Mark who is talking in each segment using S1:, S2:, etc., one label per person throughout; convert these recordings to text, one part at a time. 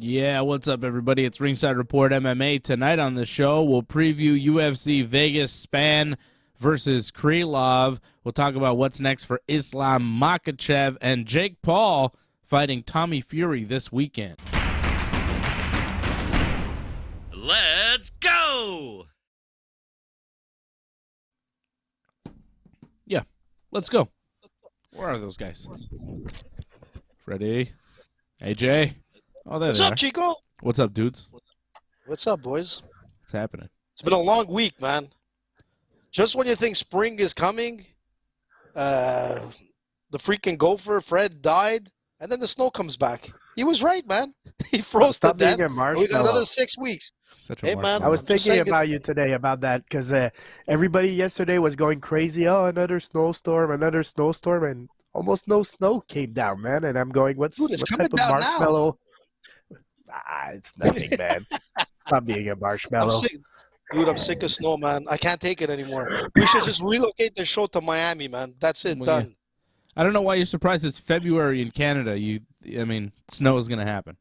S1: Yeah, what's up, everybody? It's Ringside Report MMA. Tonight on the show, we'll preview UFC Vegas Spann versus Krylov. We'll talk about what's next for Islam Makhachev and Jake Paul fighting Tommy Fury this weekend.
S2: Let's go!
S1: Yeah, let's go. Where are those guys? Freddie? AJ? Oh, there
S3: What's up, Chico?
S1: What's up, dudes?
S3: What's up, boys?
S1: What's happening?
S3: It's been a long week, man. Just when you think spring is coming, the freaking gopher, Fred, died, and then the snow comes back. He was right, man. He froze to death. We got another 6 weeks.
S1: Hey,
S3: man.
S4: I was thinking about you today about that because everybody yesterday was going crazy. Oh, another snowstorm, and almost no snow came down, man. And I'm going, what type of marshmallow?
S3: Now.
S4: It's nothing, man. Stop being a marshmallow.
S3: I'm sick of snow, man. I can't take it anymore. We should just relocate the show to Miami, man. That's it, done.
S1: Yeah. I don't know why you're surprised it's February in Canada. I mean, snow is going to happen.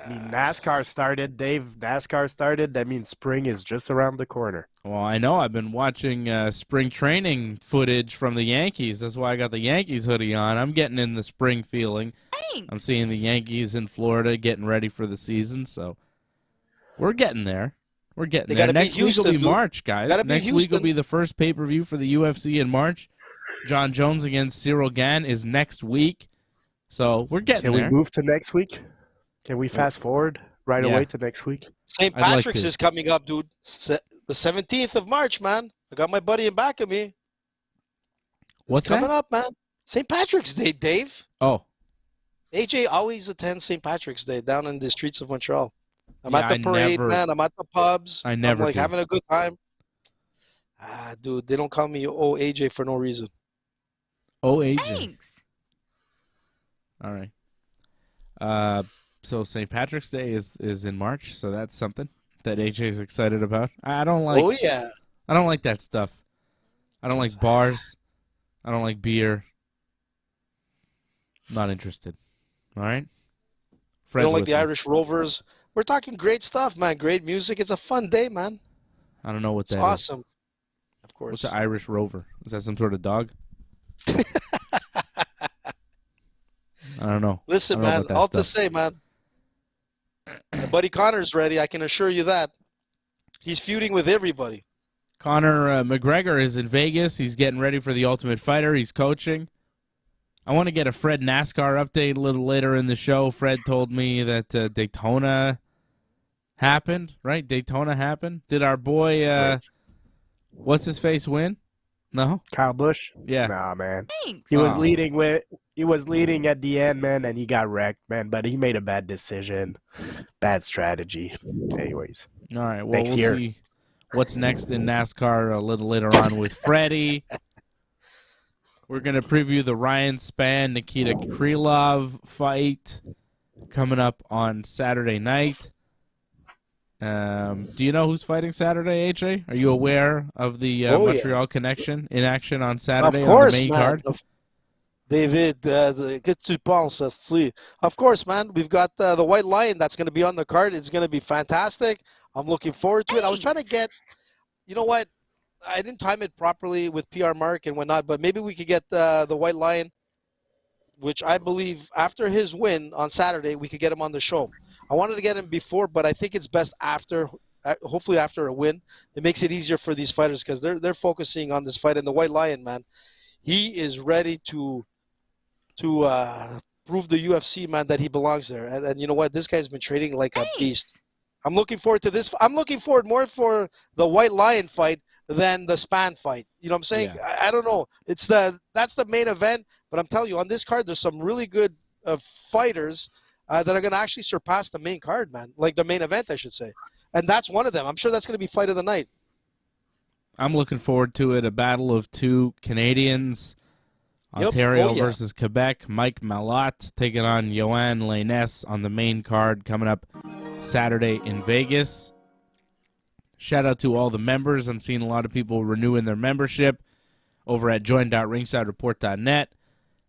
S4: I mean, NASCAR started, Dave. NASCAR started. That means spring is just around the corner.
S1: Well, I know. I've been watching spring training footage from the Yankees. That's why I got the Yankees hoodie on. I'm getting in the spring feeling.
S2: Thanks.
S1: I'm seeing the Yankees in Florida getting ready for the season, so we're getting there. We're getting there. Next week will be March, guys. Next week will be the first pay-per-view for the UFC in March. John Jones against Cyril Gane is next week, so we're getting there.
S4: Can we move to next week? Can we fast forward away to next week?
S3: St. Patrick's is coming up, dude. The 17th of March, man. I got my buddy in back of me.
S1: What's
S3: coming up, man? St. Patrick's Day, Dave.
S1: Oh.
S3: AJ always attends St. Patrick's Day down in the streets of Montreal. I'm at the parade, man. I'm at the pubs.
S1: I'm
S3: having a good time. Dude, they don't call me AJ for no reason.
S1: AJ.
S2: Thanks.
S1: All right. So St. Patrick's Day is in March, so that's something that AJ is excited about. I don't like.
S3: Oh yeah.
S1: I don't like that stuff. I don't like bars. I don't like beer. Not interested. All right.
S3: You don't like the Irish Rovers? We're talking great stuff, man. Great music. It's a fun day, man.
S1: I don't know what that is.
S3: It's awesome. Of course.
S1: What's an Irish Rover? Is that some sort of dog? I don't know.
S3: Listen, man. All to say, man. My buddy Connor's ready. I can assure you that. He's feuding with everybody.
S1: Conor McGregor is in Vegas. He's getting ready for the Ultimate Fighter. He's coaching. I want to get a Fred NASCAR update a little later in the show. Fred told me that Daytona happened, right? Daytona happened. Did our boy, what's his face, win? No?
S4: Kyle Busch?
S1: Yeah.
S4: Nah, man.
S2: Thanks.
S4: He was leading at the end, man, and he got wrecked, man. But he made a bad decision, bad strategy. Anyways.
S1: All right. Well, we'll see what's next in NASCAR a little later on with Freddie. We're going to preview the Ryan Spann, Nikita Krylov fight coming up on Saturday night. Do you know who's fighting Saturday, AJ? Are you aware of the Montreal connection in action on Saturday on the main card?
S3: David, qu'est-ce que tu penses? Of course, man. We've got the White Lion that's going to be on the card. It's going to be fantastic. I'm looking forward to it. I was trying to get, you know what? I didn't time it properly with PR Mark and whatnot, but maybe we could get the White Lion, which I believe after his win on Saturday, we could get him on the show. I wanted to get him before, but I think it's best after, hopefully after a win. It makes it easier for these fighters because they're focusing on this fight. And the White Lion, man, he is ready to prove the UFC, man, that he belongs there. And you know what? This guy's been training like a beast. I'm looking forward to this. I'm looking forward more for the White Lion fight than the Spann fight. You know what I'm saying?
S1: Yeah.
S3: I don't know. That's the main event. But I'm telling you, on this card, there's some really good fighters that are going to actually surpass the main card, man. Like the main event, I should say. And that's one of them. I'm sure that's going to be fight of the night.
S1: I'm looking forward to it. A battle of two Canadians.
S3: Yep.
S1: Ontario
S3: Oh, yeah.
S1: versus Quebec. Mike Malott taking on Yohan Lainesse on the main card coming up Saturday in Vegas. Shout out to all the members. I'm seeing a lot of people renewing their membership over at join.ringsidereport.net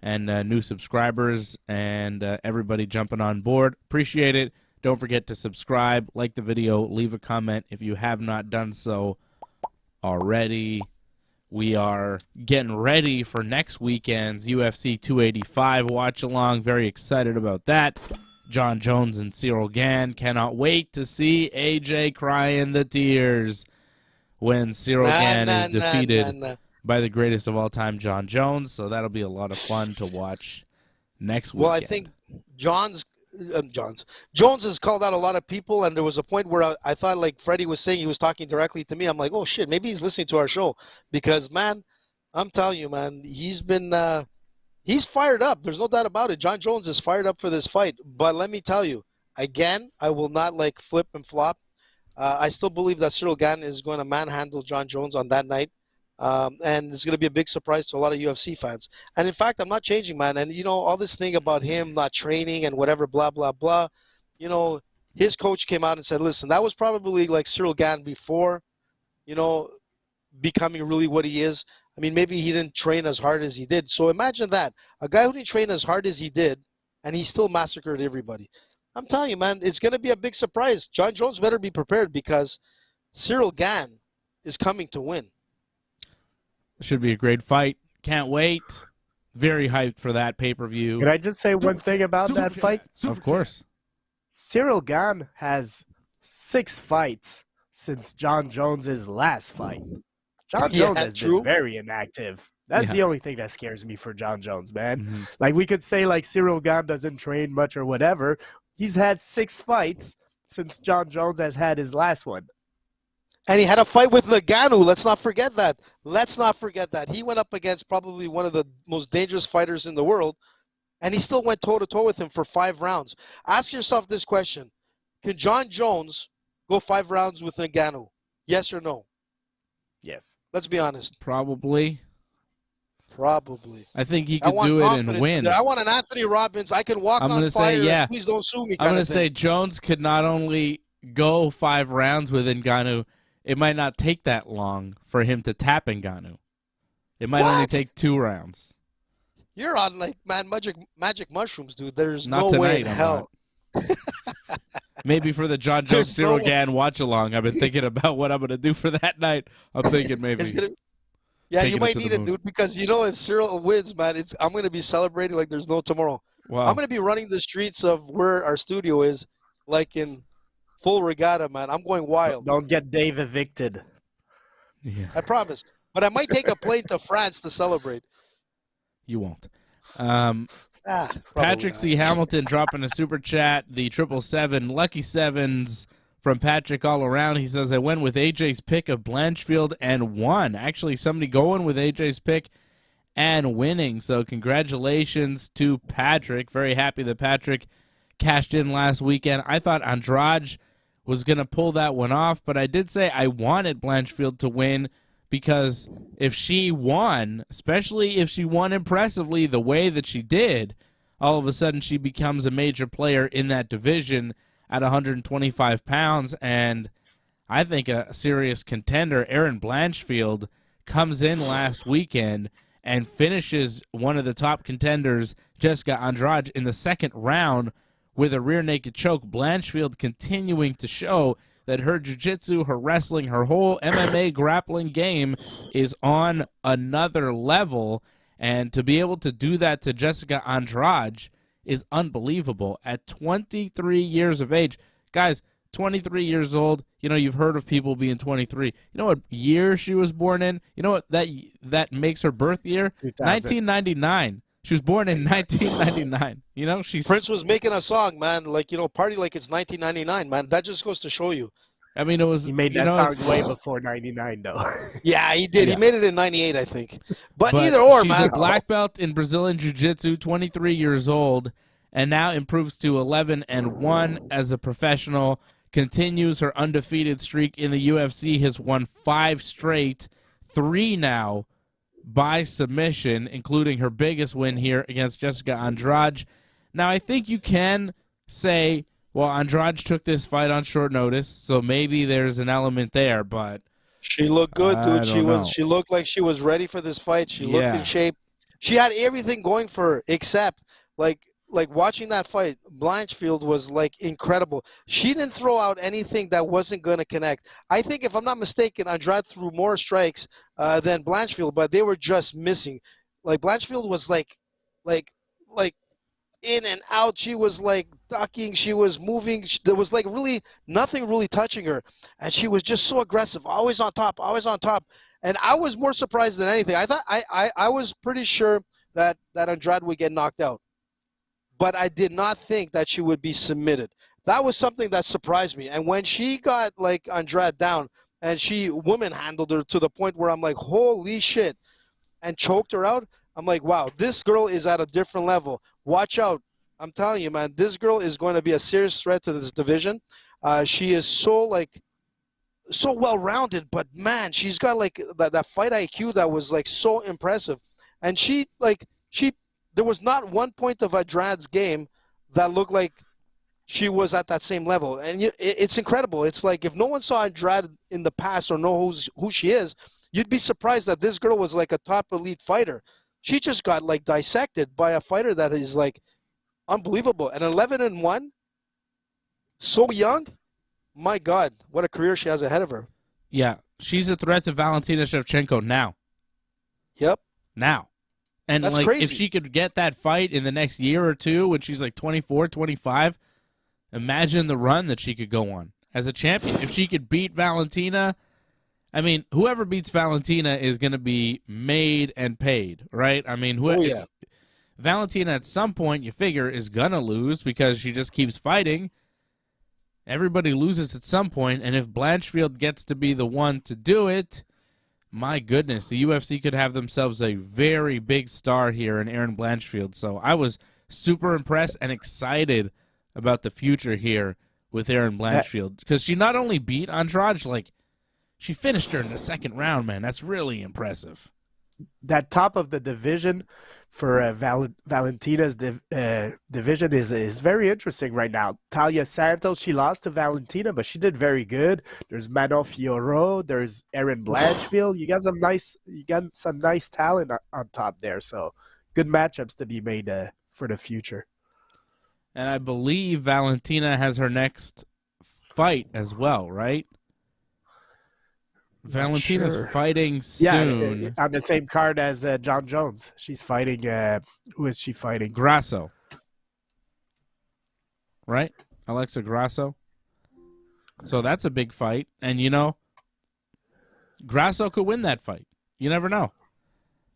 S1: and new subscribers and everybody jumping on board. Appreciate it. Don't forget to subscribe, like the video, leave a comment if you have not done so already. We are getting ready for next weekend's UFC 285 watch-along. Very excited about that. Jon Jones and Ciryl Gane. Cannot wait to see AJ crying the tears when Ciryl Gane is defeated by the greatest of all time, Jon Jones. So that'll be a lot of fun to watch next weekend.
S3: Well, I think Jones has called out a lot of people, and there was a point where I thought, like Freddie was saying, he was talking directly to me. I'm like, oh shit, maybe he's listening to our show, because man, I'm telling you, man, he's been he's fired up. There's no doubt about it. Jon Jones is fired up for this fight. But let me tell you, again, I will not like flip and flop. I still believe that Ciryl Gane is going to manhandle Jon Jones on that night. And it's going to be a big surprise to a lot of UFC fans. And in fact, I'm not changing, man. And, you know, all this thing about him not training and whatever, blah, blah, blah. You know, his coach came out and said, listen, that was probably like Ciryl Gane before, you know, becoming really what he is. I mean, maybe he didn't train as hard as he did. So imagine that. A guy who didn't train as hard as he did, and he still massacred everybody. I'm telling you, man, it's going to be a big surprise. Jon Jones better be prepared, because Ciryl Gane is coming to win.
S1: Should be a great fight. Can't wait. Very hyped for that pay-per-view.
S4: Can I just say one thing about that fight?
S1: Of course.
S4: Ciryl Gane has 6 fights since Jon Jones's last fight. Jon Jones has been very inactive. That's the only thing that scares me for Jon Jones, man.
S1: Mm-hmm.
S4: Like, we could say, like, Ciryl Gane doesn't train much or whatever. He's had 6 fights since Jon Jones has had his last one.
S3: And he had a fight with Ngannou. Let's not forget that. Let's not forget that. He went up against probably one of the most dangerous fighters in the world, and he still went toe-to-toe with him for 5 rounds. Ask yourself this question. Can Jon Jones go 5 rounds with Ngannou? Yes or no?
S4: Yes.
S3: Let's be honest.
S1: Probably.
S3: Probably.
S1: I think he could do it and win.
S3: I want an Anthony Robbins. I can walk on fire.
S1: Yeah.
S3: Please don't sue me.
S1: I'm going to say Jones could not only go 5 rounds with Ngannou, it might not take that long for him to tap Ngannou. It might only take 2 rounds.
S3: You're on, like, man, magic mushrooms, dude. There's
S1: not
S3: no
S1: tonight,
S3: way in hell.
S1: Maybe for the Jon Jones Ciryl Gane watch along, I've been thinking about what I'm going to do for that night. I'm thinking maybe.
S3: Yeah, you might need it, dude, because, you know, if Ciryl wins, man, I'm going to be celebrating like there's no tomorrow.
S1: Wow.
S3: I'm going to be running the streets of where our studio is, like in full regatta, man. I'm going wild.
S4: Don't get Dave evicted.
S1: Yeah.
S3: I promise. But I might take a plane to France to celebrate.
S1: You won't. Patrick C. Hamilton dropping a super chat. The 777 Lucky Sevens from Patrick all around. He says, I went with AJ's pick of Blanchfield and won. Actually, somebody going with AJ's pick and winning. So congratulations to Patrick. Very happy that Patrick cashed in last weekend. I thought Andrade was going to pull that one off, but I did say I wanted Blanchfield to win, because if she won, especially if she won impressively the way that she did, all of a sudden she becomes a major player in that division at 125 pounds, and I think a serious contender. Erin Blanchfield comes in last weekend and finishes one of the top contenders, Jessica Andrade, in the 2nd round with a rear naked choke. Blanchfield continuing to show that her jiu-jitsu, her wrestling, her whole MMA grappling game is on another level. And to be able to do that to Jessica Andrade is unbelievable at 23 years of age. Guys, 23 years old, you know, you've heard of people being 23. You know what year she was born in? You know what that makes her birth year?
S4: 2000.
S1: 1999. She was born in 1999. You know,
S3: Prince was making a song, man. Like, party like it's 1999, man. That just goes to show you.
S1: I mean, it was.
S4: He made that song way before '99, though.
S3: Yeah, he did.
S1: Yeah.
S3: He made it in '98, I think. But either
S1: or,
S3: man.
S1: She's a black belt in Brazilian Jiu-Jitsu, 23 years old, and now improves to 11-1 as a professional. Continues her undefeated streak in the UFC. Has won 5 straight, 3 now by submission, including her biggest win here against Jessica Andrade. Now, I think you can say, well, Andrade took this fight on short notice, so maybe there's an element there, but
S3: she looked good, dude. She looked like she was ready for this fight. She looked in shape. She had everything going for her, except like watching that fight, Blanchfield was like incredible. She didn't throw out anything that wasn't going to connect. I think, if I'm not mistaken, Andrade threw more strikes than Blanchfield, but they were just missing. Like, Blanchfield was like in and out. She was like ducking. She was moving. There was like really nothing really touching her, and she was just so aggressive, always on top, always on top. And I was more surprised than anything. I thought I was pretty sure that Andrade would get knocked out, but I did not think that she would be submitted. That was something that surprised me. And when she got like Andrade down and she woman handled her to the point where I'm like, holy shit, and choked her out, I'm like, wow, this girl is at a different level. Watch out. I'm telling you, man, this girl is going to be a serious threat to this division. She is so well-rounded, but man, she's got like that fight IQ that was like so impressive. And there was not one point of Andrade's game that looked like she was at that same level. And it's incredible. It's like, if no one saw Andrade in the past or know who she is, you'd be surprised that this girl was like a top elite fighter. She just got like dissected by a fighter that is like unbelievable. And 11-1, so young. My God, what a career she has ahead of her.
S1: Yeah, she's a threat to Valentina Shevchenko now.
S3: Yep.
S1: Now. And
S3: that's
S1: like,
S3: crazy.
S1: If she could get that fight in the next year or two when she's like 24, 25, imagine the run that she could go on as a champion. If she could beat Valentina, I mean, whoever beats Valentina is going to be made and paid, right? I mean, Valentina at some point, you figure, is going to lose because she just keeps fighting. Everybody loses at some point, and if Blanchfield gets to be the one to do it, my goodness, the UFC could have themselves a very big star here in Erin Blanchfield. So I was super impressed and excited about the future here with Erin Blanchfield, because she not only beat Andrade, like, she finished her in the second round, man. That's really impressive.
S4: That top of the division for Valentina's division is very interesting right now. Talia Santos, she lost to Valentina, but she did very good. There's Manon Fiorot, there's Erin Blanchfield. You got some nice talent on top there. So good matchups to be made for the future.
S1: And I believe Valentina has her next fight as well, right? Valentina's fighting soon.
S4: Yeah, on the same card as John Jones. She's fighting. Who is she fighting?
S1: Grasso. Right? Alexa Grasso. So that's a big fight. And, Grasso could win that fight. You never know.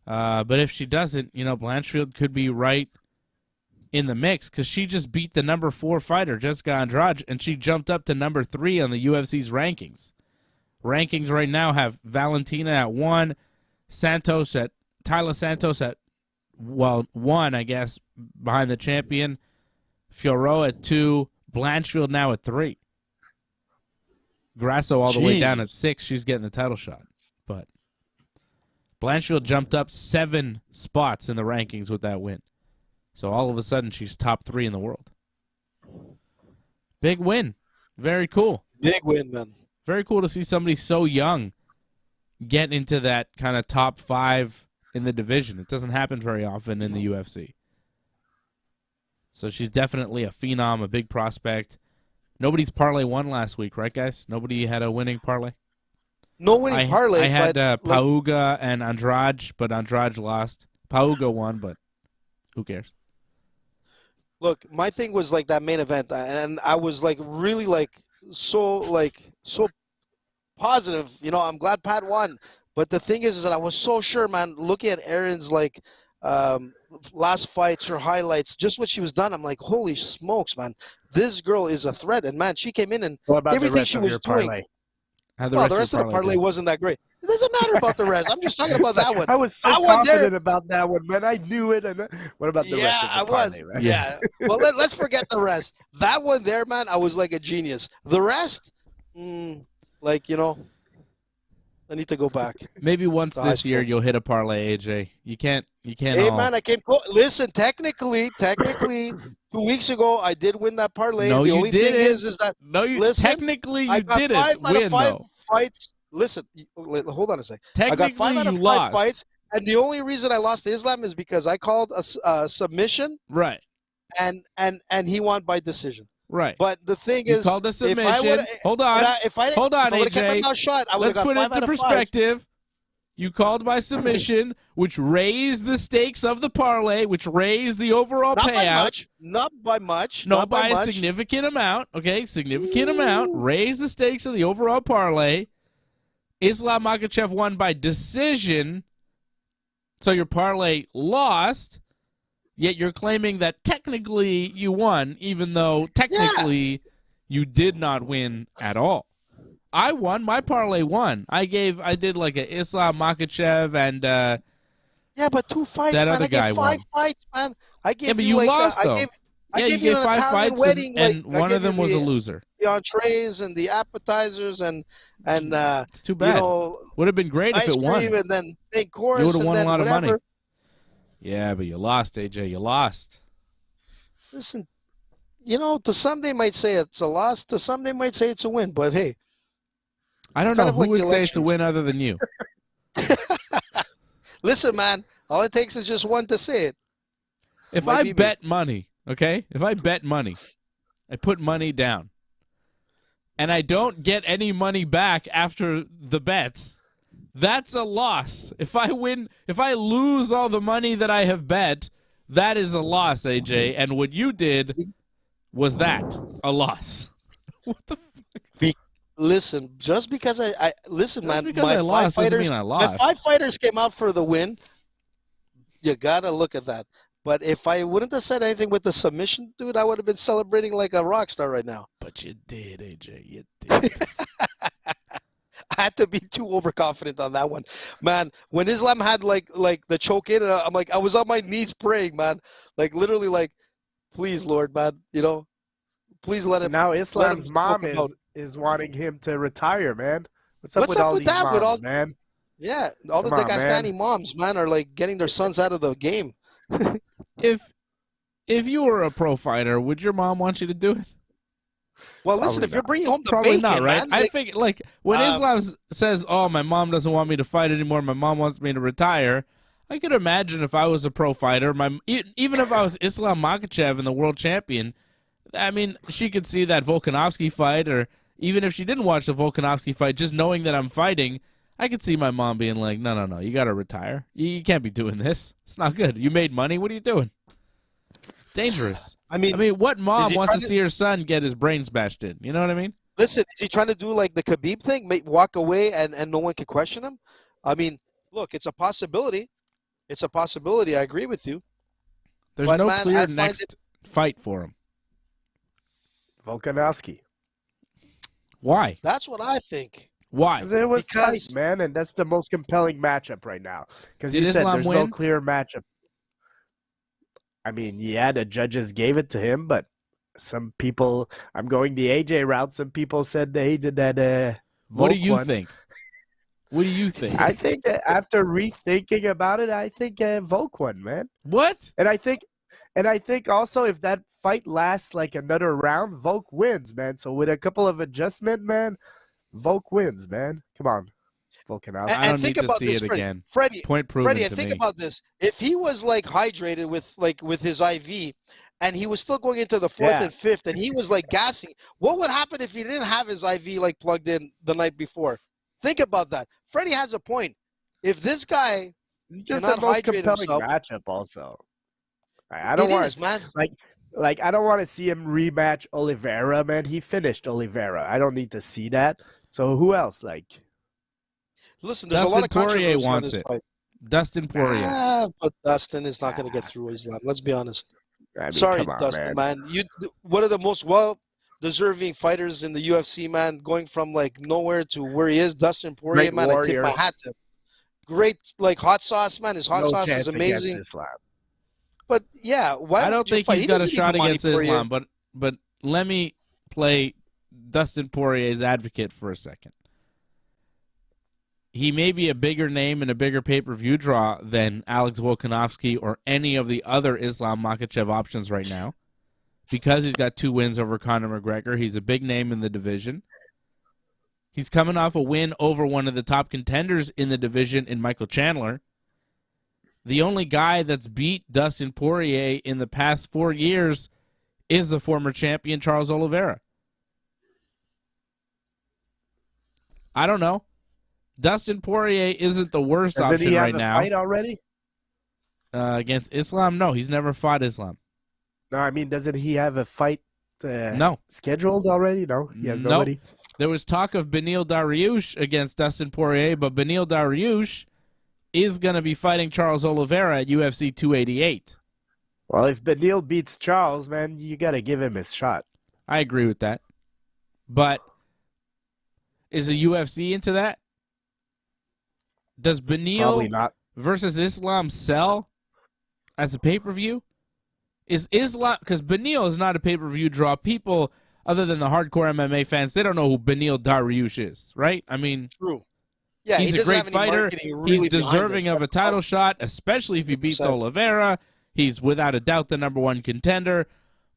S1: But if she doesn't, Blanchfield could be right in the mix, because she just beat the number 4 fighter, Jessica Andrade, and she jumped up to number 3 on the UFC's rankings. Rankings right now have Valentina at 1, Tyler Santos at 1, I guess, behind the champion, Fiorot at 2, Blanchfield now at 3. Grasso all the way down at 6. She's getting the title shot. But Blanchfield jumped up 7 spots in the rankings with that win. So all of a sudden she's top 3 in the world. Big win. Very cool.
S3: Big win, man.
S1: Very cool to see somebody so young get into that kind of top 5 in the division. It doesn't happen very often in the UFC. So she's definitely a phenom, a big prospect. Nobody's parlay won last week, right, guys? Nobody had a winning parlay?
S3: No winning parlay.
S1: I had Pauga and Andrade, but Andrade lost. Pauga won, but who cares?
S3: Look, my thing was like that main event, and I was like really so positive. I'm glad Pat won, but the thing is that I was so sure, man, looking at Erin's like last fights, her highlights, just what she was done, I'm like, holy smokes, man, this girl is a threat. And man, she came in and everything she was doing.
S1: The
S3: rest of the parlay wasn't that great. It doesn't matter about the rest. I'm just talking about that one.
S4: I was so
S3: that
S4: confident about that one, man. I knew it. And what about the rest of the parlay, right?
S3: Yeah. Well, let's forget the rest. That one there, man, I was like a genius. The rest, like, you know, I need to go back.
S1: Maybe once this year you'll hit a parlay, AJ. You can't.
S3: Hey, man, I can't. Listen, technically, 2 weeks ago, I did win that parlay.
S1: No,
S3: the
S1: you
S3: only
S1: didn't.
S3: thing is that
S1: technically you
S3: got
S1: didn't
S3: 5 out of 5
S1: though.
S3: fights. Listen, hold on a second.
S1: Technically,
S3: I got 5 out of 5
S1: lost.
S3: fights, and the only reason I lost to Islam is because I called a submission,
S1: right?
S3: And he won by decision.
S1: Right.
S3: But the thing
S1: you
S3: is,
S1: called the submission. Hold on,
S3: AJ.
S1: Kept my mouth shut, let's put it into perspective.
S3: 5.
S1: You called by submission, which raised the stakes of the parlay, which raised the overall payout.
S3: Not by much.
S1: No, by a significant amount. Okay, significant amount. Raised the stakes of the overall parlay. Islam Makhachev won by decision, so your parlay lost. Yet you're claiming that technically you won, even though technically you did not win at all. I won. My parlay won. I did like an Islam Makhachev and
S3: yeah, but 2 fights.
S1: That
S3: man.
S1: other
S3: I
S1: guy
S3: gave 5
S1: won.
S3: Fights, man. I gave
S1: but
S3: you like
S1: lost though.
S3: I gave you
S1: 5 fights,
S3: wedding,
S1: and one of them was a loser.
S3: The entrees and the appetizers and
S1: it's too bad.
S3: You know,
S1: would have been great if it won.
S3: And then main course.
S1: You would have won a lot
S3: whatever.
S1: of money. Yeah, but you lost, AJ. You lost.
S3: Listen, you know, to some they might say it's a loss. To some they might say it's a win. But hey.
S1: I don't know who would say it's a win other than you.
S3: Listen, man, all it takes is just one to say it.
S1: If I bet money, okay? If I bet money, I put money down, and I don't get any money back after the bets, that's a loss. If I lose all the money that I have bet, that is a loss, AJ. And what you did was that, a loss. What the fuck?
S3: Listen, just because I listen, man.
S1: My lost doesn't mean I lost.
S3: My 5 fighters came out for the win. You gotta look at that. But if I wouldn't have said anything with the submission, dude, I would have been celebrating like a rock star right now.
S1: But you did, AJ. You did.
S3: I had to be too overconfident on that one, man. When Islam had like the choke in, I'm like, I was on my knees praying, man. Like literally, like, please, Lord, man, you know, please let him.
S4: Now Islam's mom is wanting him to retire, man. What's up with all these moms, man?
S3: Yeah, all the Dagestani moms, man, are like getting their sons out of the game.
S1: If you were a pro fighter, would your mom want you to do it?
S3: Well, listen, if you're bringing home the
S1: probably
S3: bacon,
S1: not, right?
S3: man,
S1: I think like when Islam says, "Oh, my mom doesn't want me to fight anymore. My mom wants me to retire." I could imagine if I was a pro fighter, even if I was Islam Makhachev and the world champion, I mean, she could see that Volkanovski fight, or even if she didn't watch the Volkanovski fight, just knowing that I'm fighting, I could see my mom being like, no, you got to retire. You can't be doing this. It's not good. You made money. What are you doing? It's dangerous. I mean, what mom wants to see her son get his brains bashed in? You know what I mean?
S3: Listen, is he trying to do like the Khabib thing, walk away and no one can question him? I mean, look, it's a possibility. It's a possibility. I agree with you.
S1: There's no clear next fight for him.
S4: Volkanovski.
S1: Why?
S3: That's what I think.
S1: Why?
S4: It was tight, man, and that's the most compelling matchup right now. Because you said there's no clear matchup. I mean, yeah, the judges gave it to him, but some people, I'm going the AJ route, some people said they did that
S1: What do you think? What do you think?
S4: I think that after rethinking about it, I think Volk won, man.
S1: What?
S4: And I think also if that fight lasts like another round, Volk wins, man. So with a couple of adjustments, man, Volk wins, man. Come on, Volkanovski.
S1: I don't need to see it again.
S3: Freddie,
S1: point proven to me.
S3: think about this. If he was like hydrated with his IV, and he was still going into the 4th and 5th, and he was like gassing, what would happen if he didn't have his IV like plugged in the night before? Think about that. Freddie has a point. If this guy
S4: is just the most compelling matchup, also. I don't want
S3: man.
S4: Like I don't want to see him rematch Oliveira, man. He finished Oliveira. I don't need to see that. So who else? Like,
S3: listen, there's a lot of controversy on this fight.
S1: Dustin Poirier.
S3: But Dustin is not going to get through Islam. Let's be honest.
S4: I mean,
S3: Sorry,
S4: come on,
S3: Dustin,
S4: man.
S3: man. You one of the most well-deserving fighters in the UFC, man. Going from like nowhere to where he is, Dustin Poirier,
S4: Great
S3: man. I tip
S4: warrior.
S3: my hat to him. Great, like hot sauce, man. His hot
S4: No
S3: sauce
S4: chance
S3: is amazing.
S4: against Islam.
S3: But yeah, why
S1: I don't
S3: would you
S1: think
S3: fight?
S1: he's
S3: He
S1: got a
S3: doesn't need
S1: shot
S3: the money,
S1: against
S3: Poirier.
S1: Islam, but let me play Dustin Poirier's advocate for a second. He may be a bigger name and a bigger pay-per-view draw than Alex Volkanovski or any of the other Islam Makhachev options right now because he's got 2 wins over Conor McGregor. He's a big name in the division. He's coming off a win over one of the top contenders in the division in Michael Chandler. The only guy that's beat Dustin Poirier in the past 4 years is the former champion Charles Oliveira. I don't know. Dustin Poirier isn't the worst option right now.
S4: Doesn't he have a fight already?
S1: Against Islam? No, he's never fought Islam.
S4: No, I mean, doesn't he have a fight
S1: No.
S4: scheduled already? No, he has
S1: Nope.
S4: nobody.
S1: There was talk of Beneil Dariush against Dustin Poirier, but Beneil Dariush is going to be fighting Charles Oliveira at UFC 288.
S4: Well, if Beneil beats Charles, man, you got to give him his shot.
S1: I agree with that. But is the UFC into that? Does
S4: Probably
S1: Beneil
S4: not.
S1: versus Islam sell as a pay-per-view? Is Islam, because Beneil is not a pay-per-view draw. People, other than the hardcore MMA fans, they don't know who Beneil Dariush is, right? I mean,
S3: True. Yeah,
S1: he's
S3: he
S1: a
S3: doesn't
S1: great
S3: have any
S1: fighter.
S3: marketing really
S1: He's
S3: behind
S1: deserving
S3: it.
S1: of a title shot, especially if he beats
S3: 100%.
S1: Oliveira. He's without a doubt the #1 contender.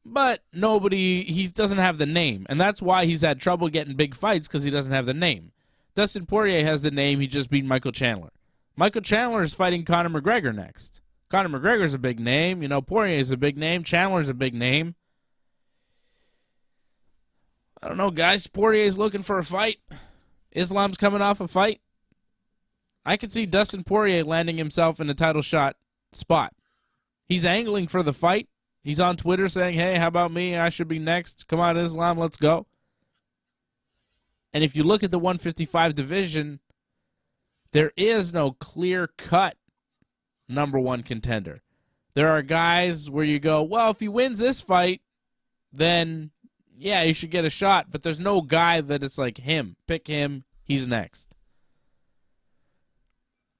S1: But he doesn't have the name. And that's why he's had trouble getting big fights, because he doesn't have the name. Dustin Poirier has the name. He just beat Michael Chandler. Michael Chandler is fighting Conor McGregor next. Conor McGregor's a big name. You know, Poirier's a big name. Chandler's a big name. I don't know, guys. Poirier's looking for a fight. Islam's coming off a fight. I could see Dustin Poirier landing himself in a title shot spot. He's angling for the fight. He's on Twitter saying, hey, how about me? I should be next. Come on, Islam, let's go. And if you look at the 155 division, there is no clear-cut #1 contender. There are guys where you go, well, if he wins this fight, then, yeah, he should get a shot. But there's no guy that it's like him. Pick him. He's next.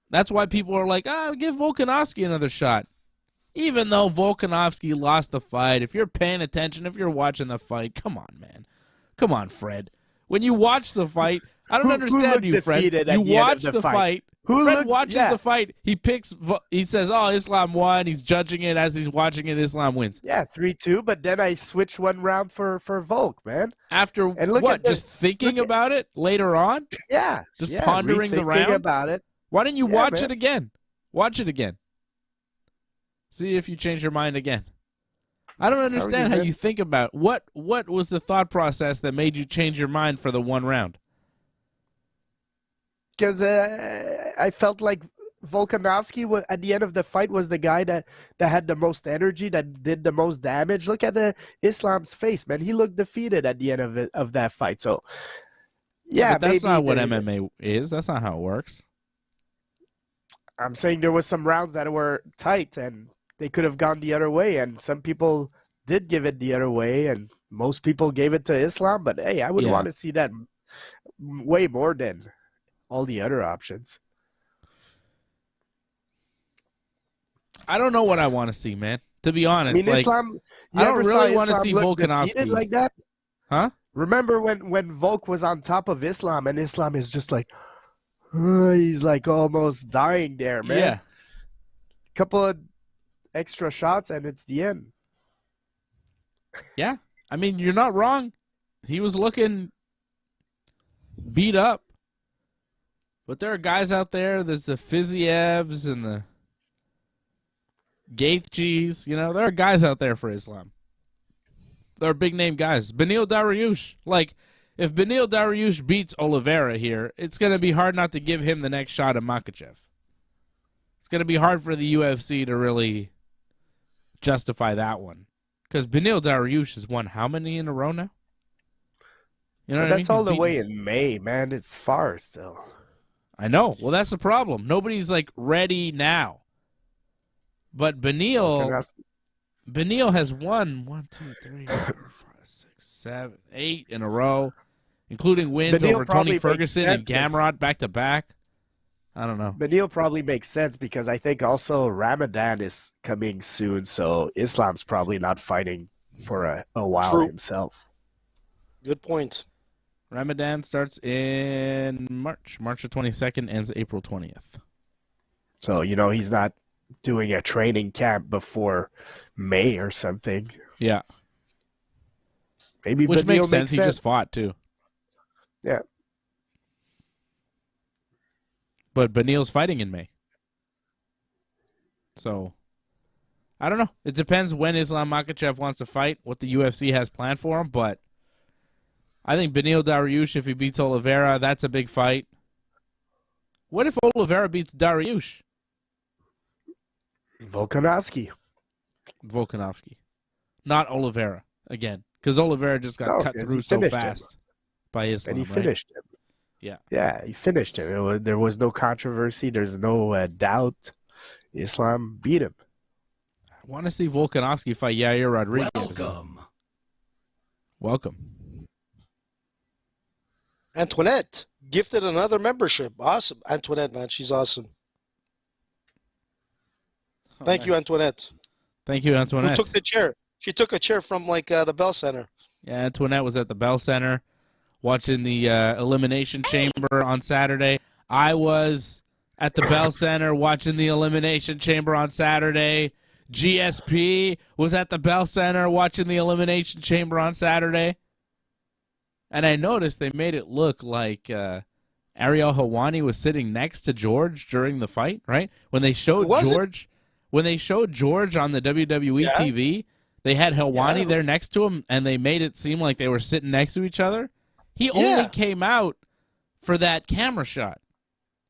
S1: That's why people are like, give Volkanovski another shot. Even though Volkanovski lost the fight, if you're paying attention, if you're watching the fight, come on, man. Come on, Fred. When you watch the fight, I don't understand you, Fred. You watch the fight. Fred watches the fight. He says, oh, Islam won. He's judging it as he's watching it. Islam wins.
S4: Yeah, 3-2, but then I switched 1 round for Volk, man.
S1: After what? Just thinking about it later on?
S4: Yeah.
S1: Just pondering the round?
S4: About it.
S1: Why didn't you watch it again? Watch it again. See if you change your mind again. I don't understand how you think about it. What was the thought process that made you change your mind for the 1 round?
S4: Because I felt like Volkanovski at the end of the fight was the guy that had the most energy, that did the most damage. Look at Islam's face, man. He looked defeated at the end of that fight. So, yeah,
S1: but that's not what MMA is. That's not how it works.
S4: I'm saying there was some rounds that were tight, and they could have gone the other way, and some people did give it the other way, and most people gave it to Islam. But, hey, I would want to see that way more than all the other options.
S1: I don't know what I want to see, man. To be honest,
S4: I mean, Islam.
S1: I don't really want to see
S4: Volkanovski like that.
S1: Huh?
S4: Remember when Volk was on top of Islam, and Islam is just like, he's like almost dying there, man.
S1: Yeah.
S4: Couple of extra shots, and it's the end.
S1: Yeah. I mean, you're not wrong. He was looking beat up. But there are guys out there, there's the Fizievs and the Gaethjes, there are guys out there for Islam. There are big-name guys. Beneil Dariush. Like, if Beneil Dariush beats Oliveira here, it's going to be hard not to give him the next shot at Makhachev. It's going to be hard for the UFC to really justify that one. Because Beneil Dariush has won how many in a row now? You know what I mean?
S4: That's all the way in May, man. It's far still.
S1: I know. Well, that's the problem. Nobody's like ready now. But Beneil has won 1, 2, 3, 4, 5, 6, 7, 8 in a row, including wins
S4: Beneil
S1: over Tony Ferguson and Gamrot back to back. I don't know.
S4: Beneil probably makes sense because I think also Ramadan is coming soon, so Islam's probably not fighting for a while himself.
S3: Good point.
S1: Ramadan starts in March. March the 22nd, ends April 20th.
S4: So, he's not doing a training camp before May or something.
S1: Yeah.
S4: Maybe
S1: Which
S4: Beneil
S1: makes sense. He just fought, too.
S4: Yeah.
S1: But Beneil's fighting in May. So, I don't know. It depends when Islam Makhachev wants to fight, what the UFC has planned for him, but I think Beneil Dariush, if he beats Oliveira, that's a big fight. What if Oliveira beats Dariush?
S4: Volkanovski.
S1: Not Oliveira, again. Because Oliveira just got cut through so fast by Islam,
S4: and he finished him.
S1: Yeah.
S4: Yeah, he finished him. There was no controversy. There's no doubt. Islam beat him.
S1: I want to see Volkanovski fight Yair Rodriguez. Welcome.
S3: Antoinette gifted another membership. Awesome. Antoinette, man, she's awesome. Thank you, Antoinette.
S1: Thank you, Antoinette.
S3: Who took the chair? She took a chair from the Bell Center.
S1: Yeah, Antoinette was at the Bell Center watching the Elimination Chamber on Saturday. I was at the Bell Center watching the Elimination Chamber on Saturday. GSP was at the Bell Center watching the Elimination Chamber on Saturday. And I noticed they made it look like Ariel Helwani was sitting next to George during the fight, right? When they showed George on the WWE TV, they had Helwani there next to him, and they made it seem like they were sitting next to each other. He only came out for that camera shot,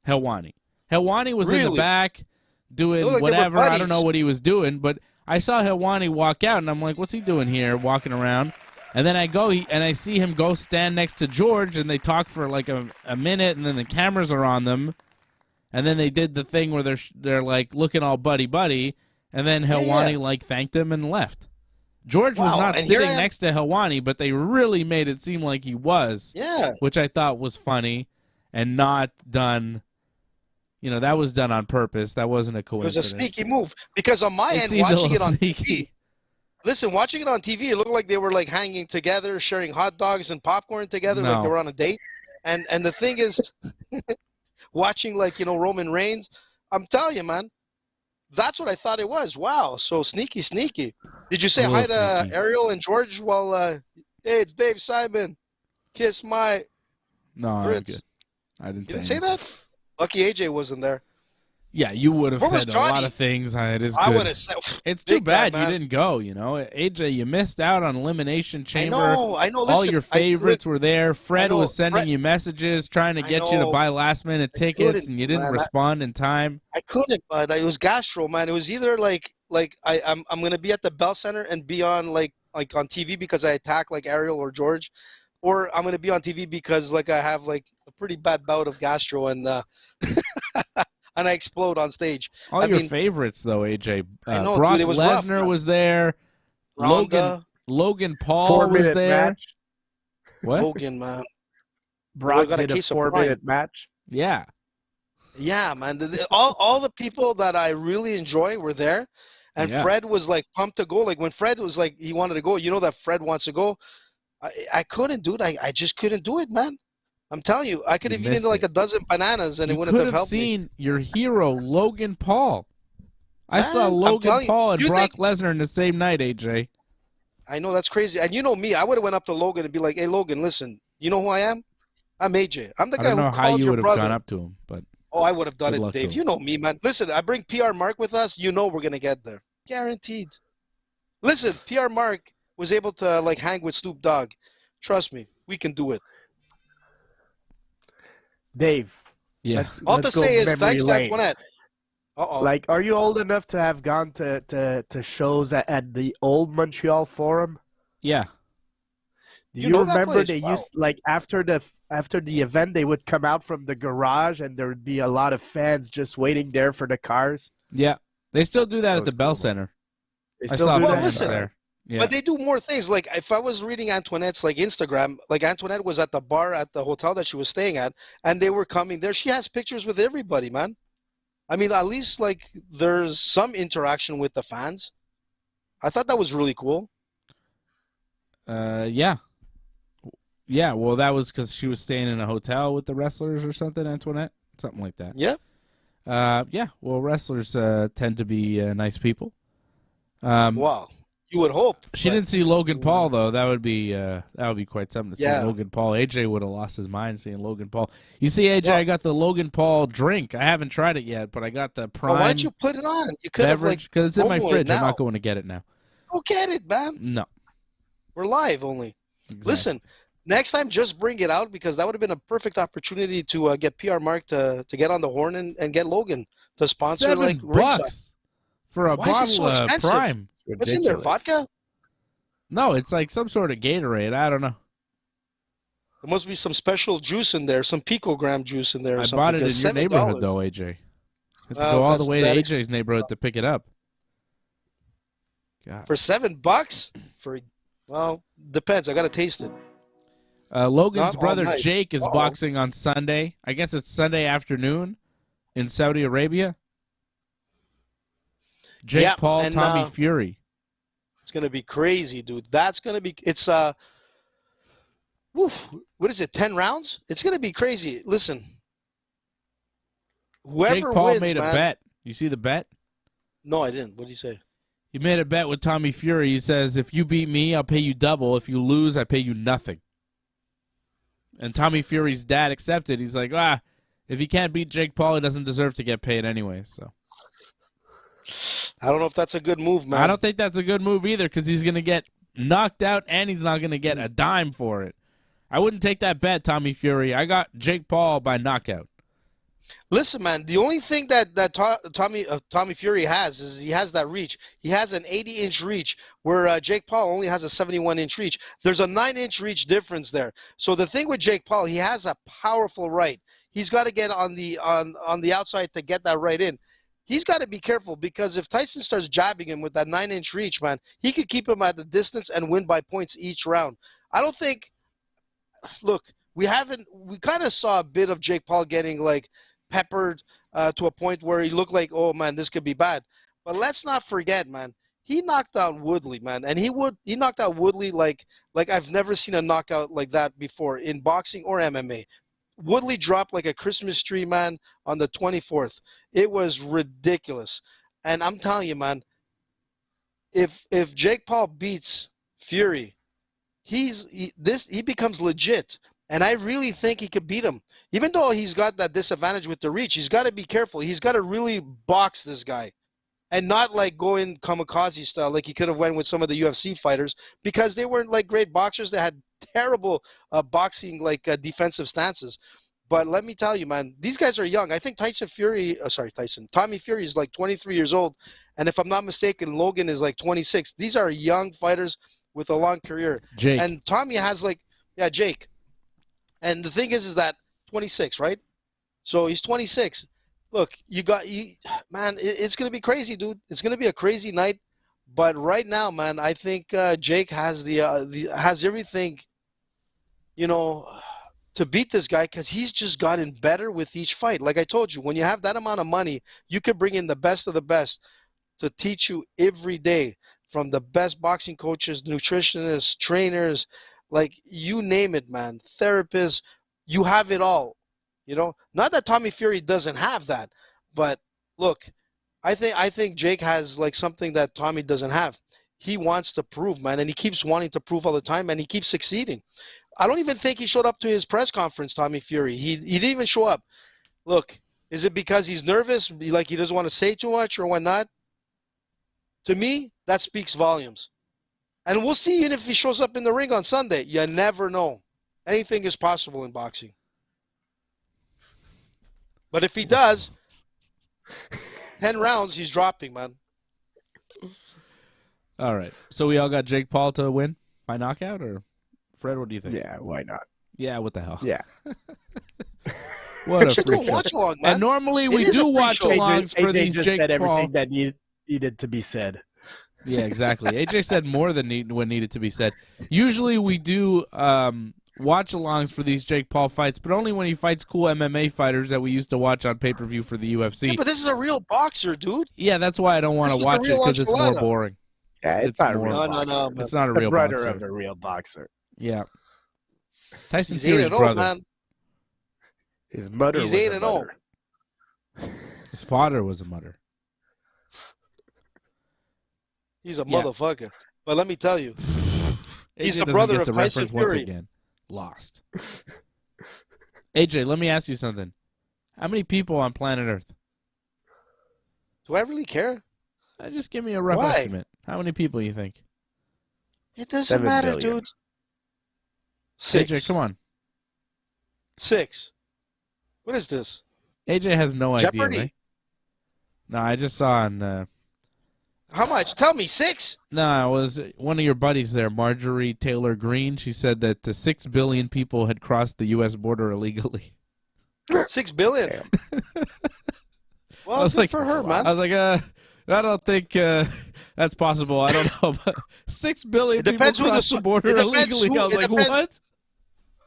S1: Helwani. Helwani was in the back doing whatever. I don't know what he was doing, but I saw Helwani walk out, and I'm like, what's he doing here, walking around? And then I go and I see him go stand next to George, and they talk for like a minute, and then the cameras are on them. And then they did the thing where they're like looking all buddy-buddy, and then Helwani thanked him and left. George was not sitting next to Helwani, but they really made it seem like he was.
S3: Yeah.
S1: Which I thought was funny and not done. That was done on purpose. That wasn't a coincidence.
S3: It was a sneaky move because on my end, watching it on TV. Listen, watching it on TV, it looked like they were like hanging together, sharing hot dogs and popcorn together, like they were on a date. And the thing is, watching Roman Reigns, I'm telling you, man, that's what I thought it was. Wow, so sneaky. Did you say hi to Ariel and George while, hey, it's Dave Simon, kiss my grits?
S1: I didn't.
S3: You didn't say that? Lucky AJ wasn't there.
S1: Yeah, you would have said a lot of things. It is good.
S3: I would have said.
S1: It's too bad you didn't go. AJ, you missed out on Elimination Chamber.
S3: I know. Listen,
S1: all your favorites were there. Fred was sending you messages trying to get you to buy last-minute tickets, and you didn't respond in time.
S3: I couldn't, but it was gastro, man. It was either I'm gonna be at the Bell Center and be on like on TV because I attack like Ariel or George, or I'm gonna be on TV because I have a pretty bad bout of gastro and. And I explode on stage.
S1: All your favorites, though, AJ. Brock Lesnar was there. Logan Paul was there.
S4: Match.
S1: What?
S3: Logan, man.
S4: Brock did a 4-minute match.
S1: Yeah.
S3: Yeah, man. All the people that I really enjoy were there. And Fred was pumped to go. When Fred was he wanted to go, that Fred wants to go. I couldn't do it. I just couldn't do it, man. I'm telling you, I could have eaten a dozen bananas and it wouldn't have helped me.
S1: You could have seen your hero, Logan Paul. I saw Logan Paul and Brock Lesnar in the same night, AJ.
S3: I know, that's crazy. And you know me, I would have went up to Logan and be like, hey, Logan, listen, you know who I am? I'm AJ. I'm the guy who called your brother. I don't know how you would have gone
S1: up to him, but...
S3: Oh, I would have done it, Dave. You know me, man. Listen, I bring PR Mark with us, we're going to get there. Guaranteed. Listen, PR Mark was able to, hang with Snoop Dogg. Trust me, we can do it.
S4: Dave.
S1: Yeah.
S3: All to say is thanks to Antoinette.
S4: Are you old enough to have gone to shows at the old Montreal Forum?
S1: Yeah.
S4: Do
S3: You
S4: you
S3: know that
S4: remember
S3: place?
S4: they
S3: Wow.
S4: used like after the event they would come out from the garage and there would be a lot of fans just waiting there for the cars?
S1: Yeah, they still do that
S4: That
S1: at the
S4: was
S1: Bell
S4: cool, man.
S1: Center.
S4: They
S1: I
S4: still
S1: saw
S4: do
S3: Well,
S4: that
S1: fans
S3: listen,
S4: inside.
S1: there. Yeah,
S3: but they do more things. Like if I was reading Antoinette's like Instagram, like Antoinette was at the bar at the hotel that she was staying at, and they were coming there. She has pictures with everybody, man. I mean, at least like there's some interaction with the fans. I thought that was really cool.
S1: yeah, yeah. Well, that was because she was staying in a hotel with the wrestlers or something, Antoinette, something like that.
S3: Yeah.
S1: Yeah. Well, wrestlers tend to be nice people.
S3: Wow. You would hope.
S1: She
S3: but-
S1: didn't see Logan Paul though. That would be quite something to see
S3: Yeah.
S1: Logan Paul. AJ would have lost his mind seeing Logan Paul. You see, AJ,
S3: Well-
S1: I got the Logan Paul drink. I haven't tried it yet, but I got the
S3: Well,
S1: Prime
S3: why don't you put it on? You could have like
S1: beverage because it's in my
S3: promo it
S1: fridge. I'm
S3: now.
S1: not going to get it now.
S3: Go get it, man.
S1: No.
S3: We're live only.
S1: Exactly.
S3: Listen, next time just bring it out because that would have been a perfect opportunity to get PR Mark to get on the horn and get Logan to sponsor like
S1: $7
S3: Ringside.
S1: for a
S3: Why is it so
S1: bottle of
S3: expensive?
S1: Prime.
S3: What's in there? Vodka?
S1: No, it's like some sort of Gatorade. I don't know.
S3: There must be some special juice in there, some picogram juice in there or
S1: I
S3: something.
S1: bought it in
S3: because
S1: your neighborhood
S3: $7.
S1: though, AJ. Have to
S3: Well,
S1: go all the
S3: that's-
S1: way to
S3: that
S1: AJ's neighborhood to pick it up. God.
S3: For $7? Well, depends. I gotta taste it.
S1: Logan's
S3: Not all
S1: brother
S3: night.
S1: Jake is
S3: Uh-oh.
S1: boxing on Sunday. I guess it's Sunday afternoon in Saudi Arabia. Jake
S3: Yeah,
S1: Paul,
S3: and,
S1: Tommy Fury.
S3: It's gonna be crazy, dude. That's gonna be. It's woof, what is it? 10 rounds? It's gonna be crazy. Listen, whoever
S1: Jake Paul
S3: wins,
S1: made a
S3: man.
S1: bet. You see the bet?
S3: No, I didn't. What did he say?
S1: He made a bet with Tommy Fury. He says, if you beat me, I'll pay you double. If you lose, I pay you nothing. And Tommy Fury's dad accepted. He's like, if he can't beat Jake Paul, he doesn't deserve to get paid anyway. So
S3: I don't know if that's a good move, man.
S1: I don't think that's a good move either because he's going to get knocked out and he's not going to get a dime for it. I wouldn't take that bet, Tommy Fury. I got Jake Paul by knockout.
S3: Listen, man. The only thing that Tommy Fury has is he has that reach. He has an 80-inch reach, where Jake Paul only has a 71-inch reach. There's a 9-inch reach difference there. So the thing with Jake Paul, he has a powerful right. He's got to get on the outside to get that right in. He's got to be careful because if Tyson starts jabbing him with that 9-inch reach, man, he could keep him at the distance and win by points each round. I don't think. Look, we kind of saw a bit of Jake Paul getting like peppered to a point where he looked like, oh man, this could be bad. But let's not forget, man, he knocked out Woodley, man, and he knocked out Woodley like I've never seen a knockout like that before in boxing or MMA. Woodley dropped like a Christmas tree, man, on the 24th. It was ridiculous, and I'm telling you, man, if Jake Paul beats Fury, he becomes legit. And I really think he could beat him. Even though he's got that disadvantage with the reach, he's got to be careful. He's got to really box this guy and not like go in kamikaze style like he could have went with some of the UFC fighters because they weren't like great boxers. They had terrible boxing like defensive stances. But let me tell you, man, these guys are young. I think Tommy Fury is like 23 years old. And if I'm not mistaken, Logan is like 26. These are young fighters with a long career.
S1: Jake.
S3: And Tommy has Jake. And the thing is that 26, right? So he's 26. Look, man, it's going to be crazy, dude. It's going to be a crazy night. But right now, man, I think Jake has has everything, to beat this guy because he's just gotten better with each fight. Like I told you, when you have that amount of money, you can bring in the best of the best to teach you every day from the best boxing coaches, nutritionists, trainers, like you name it, man, therapists, you have it all, Not that Tommy Fury doesn't have that, but look, I think Jake has like something that Tommy doesn't have. He wants to prove, man, and he keeps wanting to prove all the time, and he keeps succeeding. I don't even think he showed up to his press conference, Tommy Fury. He didn't even show up. Look, is it because he's nervous, like he doesn't want to say too much or whatnot? To me, that speaks volumes. And we'll see even if he shows up in the ring on Sunday. You never know. Anything is possible in boxing. But if he does, 10 rounds, he's dropping, man.
S1: All right. So we all got Jake Paul to win by knockout or Fred, what do you think?
S4: Yeah, why not?
S1: Yeah, what the hell?
S4: Yeah.
S1: What a
S3: Should do
S1: freak
S3: a
S1: show.
S3: watch along, man.
S1: And normally
S3: It
S1: we
S3: is a
S1: do
S3: freak
S1: watch
S3: show.
S1: alongs for
S4: AJ
S1: these
S4: just
S1: Jake
S4: said
S1: Paul.
S4: everything that needed to be said.
S1: Yeah, exactly. AJ said more than what needed to be said. Usually we do watch-alongs for these Jake Paul fights, but only when he fights cool MMA fighters that we used to watch on pay-per-view for the UFC.
S3: Yeah, but this is a real boxer, dude.
S1: Yeah, that's why I don't want
S3: This
S1: to
S3: is
S1: watch
S3: the
S1: it
S3: real
S1: because it's more
S3: enchilada.
S1: boring.
S4: Yeah, it's not a
S1: more-
S4: real
S3: No,
S4: boxer.
S3: no, man.
S1: It's not a
S4: The
S1: real
S4: brother
S1: boxer.
S4: of a real boxer.
S1: Yeah. Tyson
S3: He's
S1: Fury's
S3: 8-0,
S1: brother.
S3: man.
S4: His mother
S3: He's
S4: was
S3: 8-0.
S4: a mother.
S1: His father was a mutter.
S3: He's a
S1: Yeah.
S3: motherfucker. But let me tell you, He's
S1: AJ
S3: the
S1: doesn't
S3: brother
S1: get
S3: of
S1: the
S3: Tyson
S1: reference once
S3: Fury.
S1: again. Lost. AJ, let me ask you something. How many people on planet Earth?
S3: do I really care?
S1: Just give me a rough
S3: Why?
S1: estimate. How many people you think?
S3: It doesn't
S4: 7
S3: matter,
S4: billion.
S3: dude. 6.
S1: AJ, come on.
S3: 6. What is this?
S1: AJ has no
S3: Jeopardy.
S1: idea, right? No, I just saw on...
S3: How much? Tell me, 6?
S1: No, it was one of your buddies there, Marjorie Taylor Greene. She said that 6 billion people had crossed the U.S. border illegally.
S3: 6 billion.
S1: I
S3: Well,
S1: was
S3: good
S1: like-
S3: for her, man.
S1: I was like, I don't think that's possible. I don't know, but 6 billion
S3: It
S1: people
S3: depends who the
S1: crossed the
S3: so-
S1: border
S3: it depends
S1: illegally.
S3: who-
S1: I was
S3: it
S1: like,
S3: depends-
S1: what?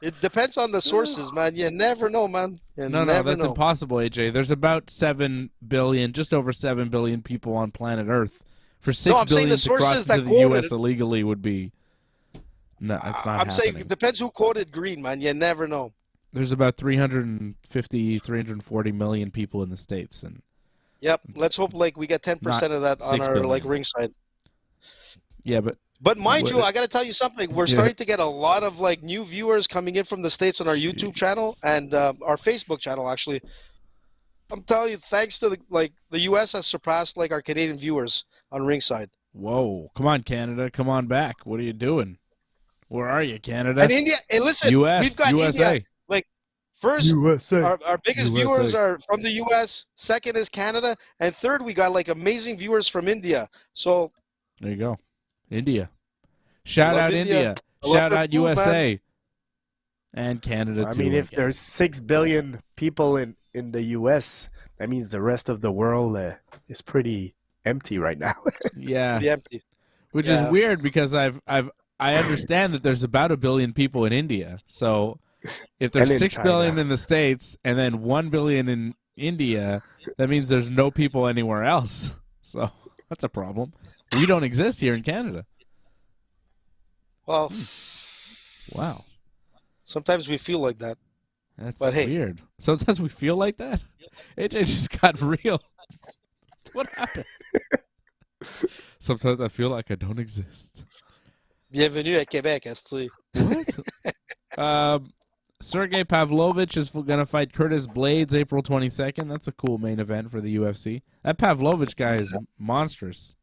S3: It depends on the sources, man. You never know, man. You
S1: No,
S3: never
S1: that's
S3: know.
S1: impossible, AJ. There's about 7 billion, just over 7 billion people on planet Earth. For 6
S3: I'm saying
S1: billion
S3: the
S1: to cross
S3: sources that
S1: into the
S3: quoted
S1: U.S.
S3: it-
S1: illegally would be... No, it's not
S3: I'm saying
S1: happening.
S3: it depends who quoted Green, man. You never know.
S1: There's about 350, 340 million people in the States. And
S3: Yep. Let's hope like we get 10% of that on
S1: 6
S3: our like
S1: billion.
S3: Ringside.
S1: yeah, but
S3: But mind
S1: What-
S3: you, I got to tell you something. We're
S1: Yeah.
S3: starting to get a lot of like new viewers coming in from the States on our YouTube channel and our Facebook channel. Actually, I'm telling you, thanks to the U.S. has surpassed like our Canadian viewers on Ringside.
S1: whoa, come on, Canada, come on back. What are you doing? Where are you, Canada?
S3: And India, and listen,
S1: U.S.,
S3: we've got
S1: USA.
S3: India. Like first,
S4: USA.
S3: our biggest
S1: USA.
S3: viewers are from the U.S. Second is Canada, and third we got like amazing viewers from India. So
S1: There you go. India. Shout
S3: Love
S1: out
S3: India.
S1: India.
S3: I love
S1: Shout
S3: their
S1: out
S3: food,
S1: USA. And Canada,
S4: I
S1: too.
S4: mean, if
S1: guess.
S4: there's 6 billion people in the U.S., that means the rest of the world is pretty empty right now.
S1: Yeah.
S3: pretty empty.
S1: Which
S3: Yeah.
S1: is weird because I understand that there's about 1 billion people in India. So if there's
S4: And in
S1: 6
S4: China.
S1: billion in the States and then 1 billion in India, that means there's no people anywhere else. So that's a problem. We don't exist here in Canada.
S3: Well,
S1: Wow.
S3: sometimes we feel like that.
S1: That's
S3: But hey.
S1: weird. Sometimes we feel like that. AJ just got real. What happened? Sometimes I feel like I don't exist.
S3: Bienvenue à Québec, Esti.
S1: Sergey Pavlovich is going to fight Curtis Blades April 22nd. That's a cool main event for the UFC. That Pavlovich guy is monstrous.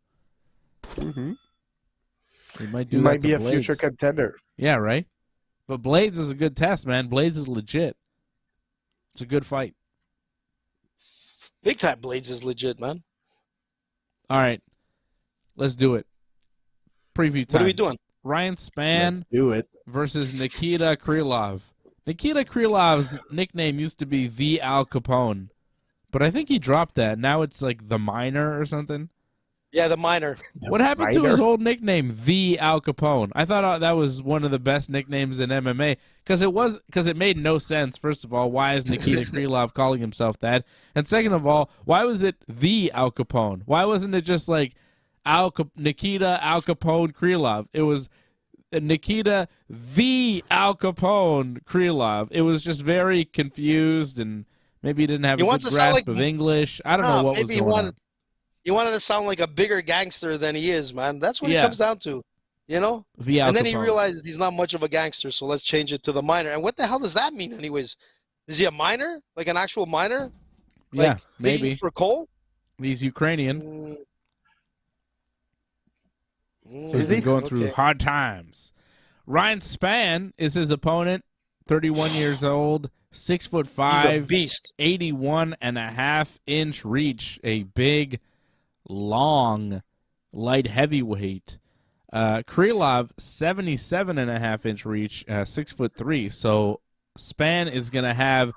S4: Mm-hmm.
S1: He might do
S4: He
S1: that
S4: might
S1: to
S4: be a
S1: Blades.
S4: future contender.
S1: Yeah, right? But Blades is a good test, man. Blades is legit. It's a good fight.
S3: Big Time Blades is legit, man.
S1: All right. Let's do it. Preview time.
S3: What are we doing?
S1: Ryan Spann
S4: Let's do it.
S1: versus Nikita Krylov. Nikita Krylov's nickname used to be the Al Capone, but I think he dropped that. Now it's like the Miner or something.
S3: Yeah, the minor.
S1: What happened to
S4: Miner?
S1: his old nickname, the Al Capone? I thought that was one of the best nicknames in MMA because it made no sense. First of all, why is Nikita Krylov calling himself that? And second of all, why was it the Al Capone? Why wasn't it just like Nikita Al Capone Krylov? It was Nikita the Al Capone Krylov. It was just very confused, and maybe he didn't have
S3: He
S1: a good
S3: wants to sound
S1: grasp
S3: like-
S1: of English. I don't know what was
S3: maybe
S1: going on.
S3: he wanted to sound like a bigger gangster than he is, man. That's what
S1: Yeah.
S3: it comes down to, you know?
S1: The Al
S3: And then he
S1: Capone.
S3: realizes he's not much of a gangster, so let's change it to the minor. And what the hell does that mean, anyways? Is he a miner? Like an actual miner?
S1: Yeah,
S3: Like
S1: maybe.
S3: digging for coal?
S1: He's Ukrainian. So he's
S4: Is he?
S1: been going through
S3: Okay.
S1: hard times. Ryan Spann is his opponent, 31 years old, 6'5",
S3: He's a beast.
S1: 81.5-inch reach, a big, long, light heavyweight. Krylov, 77.5-inch reach, 6'3". So Spann is going to have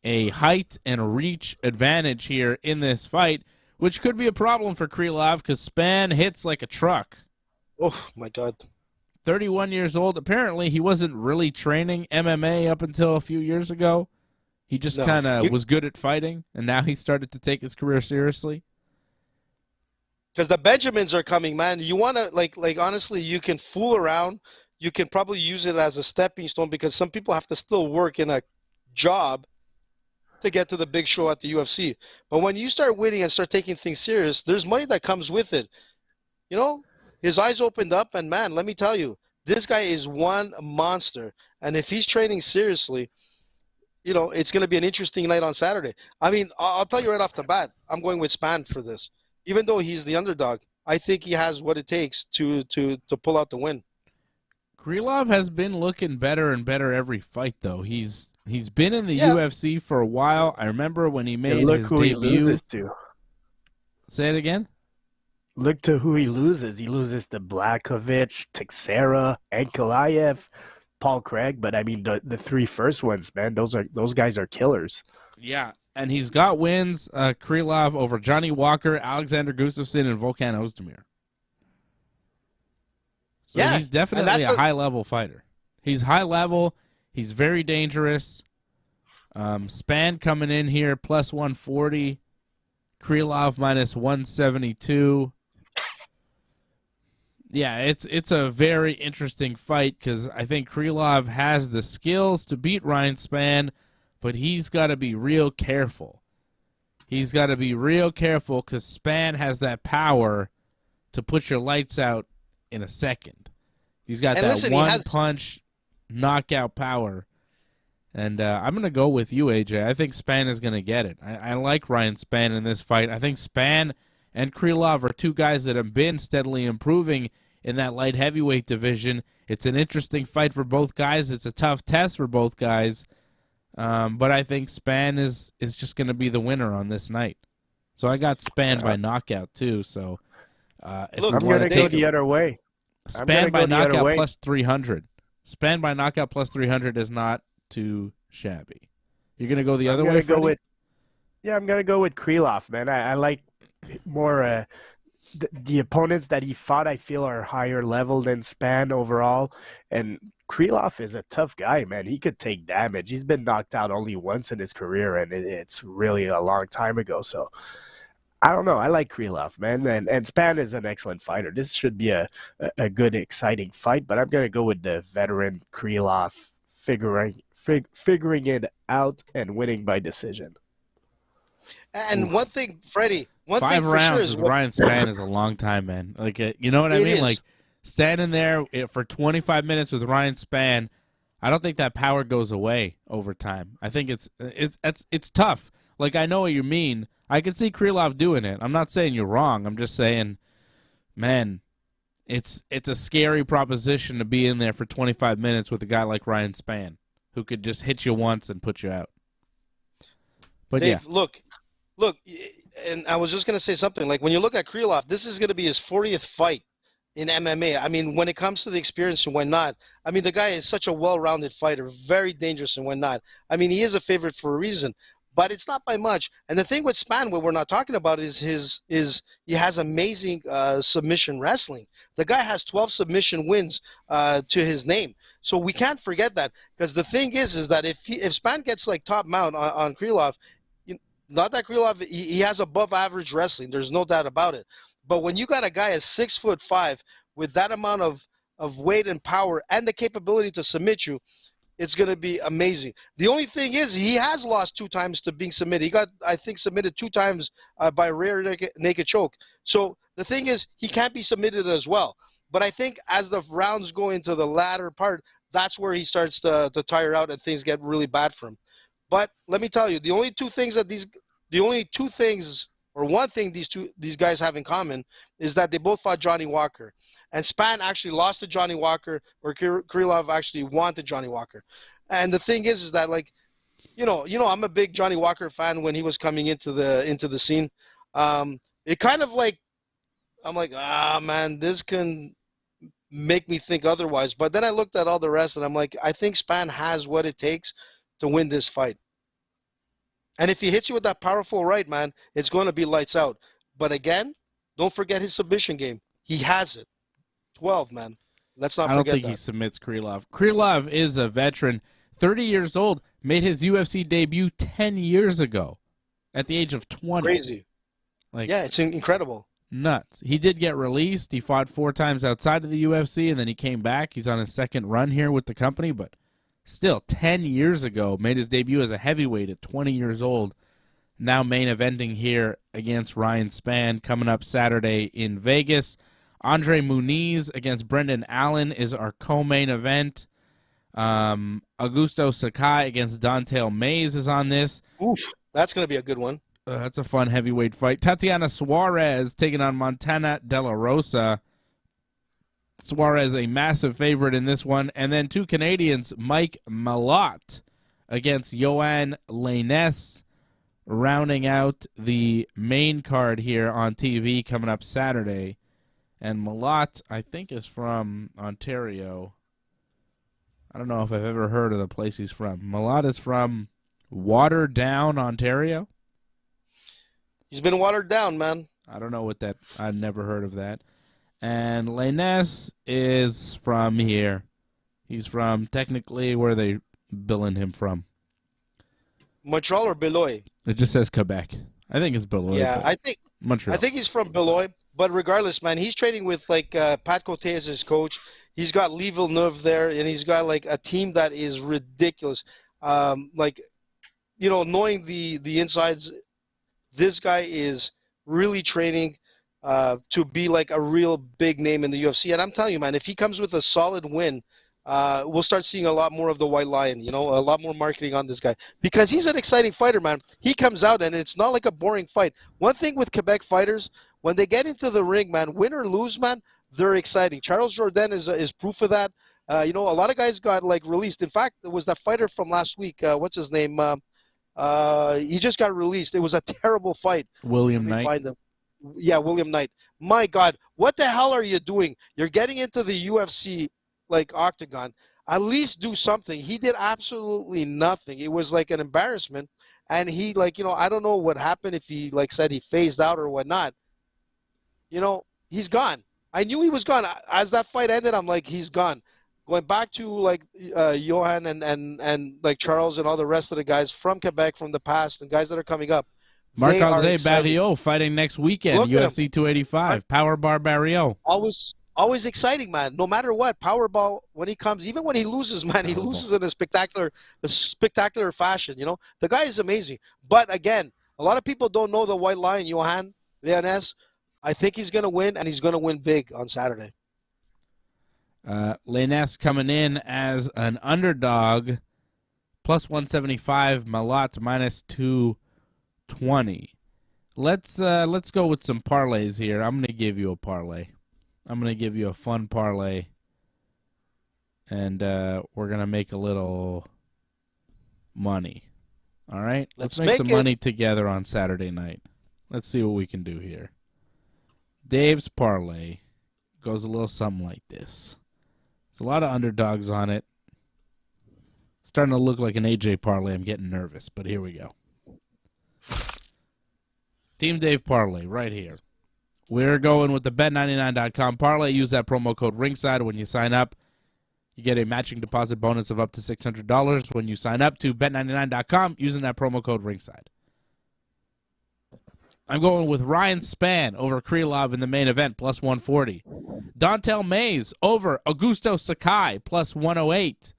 S1: a height and reach advantage here in this fight, which could be a problem for Krylov because Spann hits like a truck.
S3: Oh, my God.
S1: 31 years old. Apparently, he wasn't really training MMA up until a few years ago. He just kind of was good at fighting, and now he started to take his career seriously.
S3: Because the Benjamins are coming, man. You want to, like honestly, you can fool around. You can probably use it as a stepping stone because some people have to still work in a job to get to the big show at the UFC. But when you start winning and start taking things serious, there's money that comes with it. You know, his eyes opened up, and, man, let me tell you, this guy is one monster. And if he's training seriously, you know, it's going to be an interesting night on Saturday. I mean, I'll tell you right off the bat, I'm going with Spann for this. Even though he's the underdog, I think he has what it takes to pull out the win.
S1: Krylov has been looking better and better every fight, though. He's been in the UFC for a while. I remember when he made
S4: look
S1: his
S4: who
S1: debut.
S4: He loses to.
S1: Say it again?
S4: Look to who he loses. He loses to Blachowicz, Teixeira, Ankalaev, Paul Craig. But, I mean, the three first ones, man, those guys are killers.
S1: Yeah. And he's got wins, Krylov over Johnny Walker, Alexander Gustafsson, and Volkan Ozdemir. So he's definitely a high-level fighter. He's high level. He's very dangerous. Spann coming in here, plus 140. Krylov, minus 172. Yeah, it's a very interesting fight because I think Krylov has the skills to beat Ryan Spann, but he's got to be real careful. He's got to be real careful because Spann has that power to put your lights out in a second. He's got one-punch knockout power. And I'm going to go with you, AJ. I think Spann is going to get it. I like Ryan Spann in this fight. I think Spann and Krylov are two guys that have been steadily improving in that light heavyweight division. It's an interesting fight for both guys. It's a tough test for both guys. But I think Spann is just going to be the winner on this night. So I got Spann by knockout, too. So
S4: look, I'm going to go the other way.
S1: Spann by knockout plus 300. Spann by knockout plus 300 is not too shabby. You're going to go the other way, Freddie?
S4: I'm going to go with Krylov, man. I like more the opponents that he fought, I feel, are higher level than Spann overall. And Krylov is a tough guy, man. He could take damage. He's been knocked out only once in his career, and it's really a long time ago. So I don't know. I like Krylov, man. And Spann is an excellent fighter. This should be a good, exciting fight, but I'm going to go with the veteran Krylov figuring it out and winning by decision.
S3: And one thing, Freddie,
S1: 5 rounds with Ryan Spann is a long time, man. Like, you know what I mean? Like, standing there for 25 minutes with Ryan Spann, I don't think that power goes away over time. I think it's tough. Like, I know what you mean. I can see Krylov doing it. I'm not saying you're wrong. I'm just saying, man, it's a scary proposition to be in there for 25 minutes with a guy like Ryan Spann who could just hit you once and put you out. But
S3: Dave, look, and I was just going to say something. Like, when you look at Krylov, this is going to be his 40th fight in MMA. I mean, when it comes to the experience and whatnot, I mean, the guy is such a well-rounded fighter, very dangerous and whatnot. I mean, he is a favorite for a reason, but it's not by much. And the thing with Spann, what we're not talking about is he has amazing submission wrestling. The guy has 12 submission wins to his name. So we can't forget that, because the thing is that if Spann gets like top mount on Krylov, not that Krylov, he has above average wrestling. There's no doubt about it. But when you got a guy at 6'5" with that amount of weight and power and the capability to submit you, it's going to be amazing. The only thing is he has lost 2 times to being submitted. He got, I think, submitted 2 times by a rare naked choke. So the thing is he can't be submitted as well. But I think as the rounds go into the latter part, that's where he starts to tire out and things get really bad for him. But let me tell you, the only two things or one thing these guys have in common is that they both fought Johnny Walker. And Spann actually lost to Johnny Walker, or Krylov actually won to Johnny Walker. And the thing is that, like, you know, I'm a big Johnny Walker fan when he was coming into the scene. It kind of like, I'm like, man, this can make me think otherwise. But then I looked at all the rest, and I'm like, I think Spann has what it takes to win this fight. And if he hits you with that powerful right, man, it's going to be lights out. But again, don't forget his submission game. He has it. 12, man. Let's not forget that.
S1: I don't think he submits Krylov. Krylov is a veteran, 30 years old, made his UFC debut 10 years ago at the age of 20.
S3: Crazy. Yeah, it's incredible.
S1: Nuts. He did get released. He fought 4 times outside of the UFC, and then he came back. He's on his second run here with the company, but still 10 years ago, made his debut as a heavyweight at 20 years old. Now main eventing here against Ryan Spann coming up Saturday in Vegas. Andre Muniz against Brendan Allen is our co-main event. Augusto Sakai against Don'Tale Mayes is on this.
S3: Oof, that's going to be a good one.
S1: That's a fun heavyweight fight. Tatiana Suarez taking on Montana De La Rosa. Suarez a massive favorite in this one. And then 2 Canadians, Mike Malott against Yohan Lainesse, rounding out the main card here on TV coming up Saturday. And Malott, I think, is from Ontario. I don't know if I've ever heard of the place he's from. Malott is from Waterdown, Ontario.
S3: He's been watered down, man.
S1: I don't know what that. I've never heard of that. And Lainesse is from here. He's from technically where they billing him from.
S3: Montreal or Beloit?
S1: It just says Quebec. I think it's Beloit.
S3: Yeah, I think
S1: Montreal.
S3: I think he's from Beloit. But regardless, man, he's training with like Pat Cote as his coach. He's got Lee Villeneuve there, and he's got like a team that is ridiculous. Like, you know, knowing the insides, this guy is really training to be like a real big name in the UFC. And I'm telling you, man, if he comes with a solid win, we'll start seeing a lot more of the White Lion, you know, a lot more marketing on this guy. Because he's an exciting fighter, man. He comes out, and it's not like a boring fight. One thing with Quebec fighters, when they get into the ring, man, win or lose, man, they're exciting. Charles Jourdain is proof of that. You know, a lot of guys got, like, released. In fact, it was that fighter from last week. What's his name? He just got released. It was a terrible fight.
S1: William Knight.
S3: Yeah, William Knight. My God, what the hell are you doing? You're getting into the UFC, like, octagon. At least do something. He did absolutely nothing. It was like an embarrassment. And he, like, you know, I don't know what happened, if he, like, said he phased out or whatnot. You know, he's gone. I knew he was gone. As that fight ended, I'm like, he's gone. Going back to, like, Yohan and like Charles and all the rest of the guys from Quebec from the past and guys that are coming up.
S1: Marc-André Barriault fighting next weekend, UFC 285. Powerbar Barriault.
S3: Always exciting, man. No matter what, Powerball, when he comes, even when he loses, man, he loses in a spectacular fashion. You know, the guy is amazing. But again, a lot of people don't know the White Lion, Yohan Lainesse. I think he's going to win, and he's going to win big on Saturday.
S1: Lainesse coming in as an underdog, plus 175. Malott minus 220. Let's go with some parlays here. I'm going to give you a parlay. I'm going to give you a fun parlay, and we're going to make a little money. All right? Let's make some money together on Saturday night. Let's see what we can do here. Dave's parlay goes a little something like this. There's a lot of underdogs on it. It's starting to look like an AJ parlay. I'm getting nervous, but here we go. Team Dave parlay right here. We're going with the Bet99.com parlay. Use that promo code Ringside when you sign up. You get a matching deposit bonus of up to $600 when you sign up to Bet99.com using that promo code Ringside. I'm going with Ryan Spann over Krylov in the main event, plus 140. Don'Tale Mayes over Augusto Sakai, plus 108.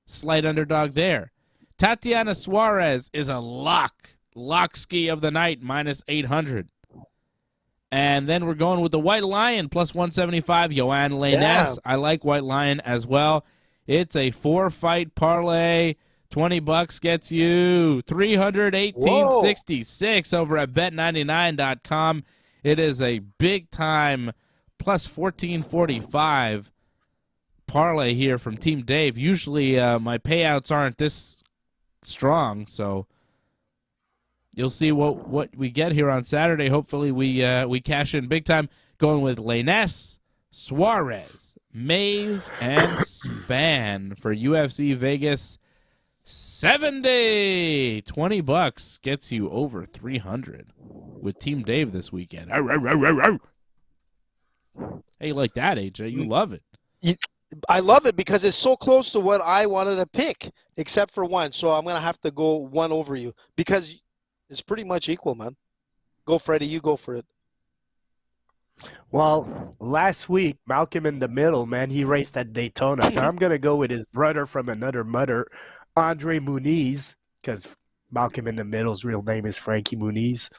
S1: Slight underdog there. Tatiana Suarez is a lock ski of the night, minus 800. And then we're going with the White Lion, plus 175, Yohan Lainesse. Yeah. I like White Lion as well. It's a 4-fight parlay. $20 gets you $318.66 over at Bet99.com. It is a big-time plus 1445 parlay here from Team Dave. Usually my payouts aren't this strong, so you'll see what we get here on Saturday. Hopefully we cash in big time. Going with Lainesse Suarez, Mays, and Spann for UFC Vegas 7-day. $20 gets you over 300 with Team Dave this weekend. Hey, you like that, AJ? You love it.
S3: I love it because it's so close to what I wanted to pick, except for one. So I'm going to have to go one over you because it's pretty much equal, man. Go, Freddie. You go for it.
S4: Well, last week, Malcolm in the Middle, man, he raced at Daytona. So I'm going to go with his brother from another mother, Andre Muniz, because Malcolm in the Middle's real name is Frankie Muniz.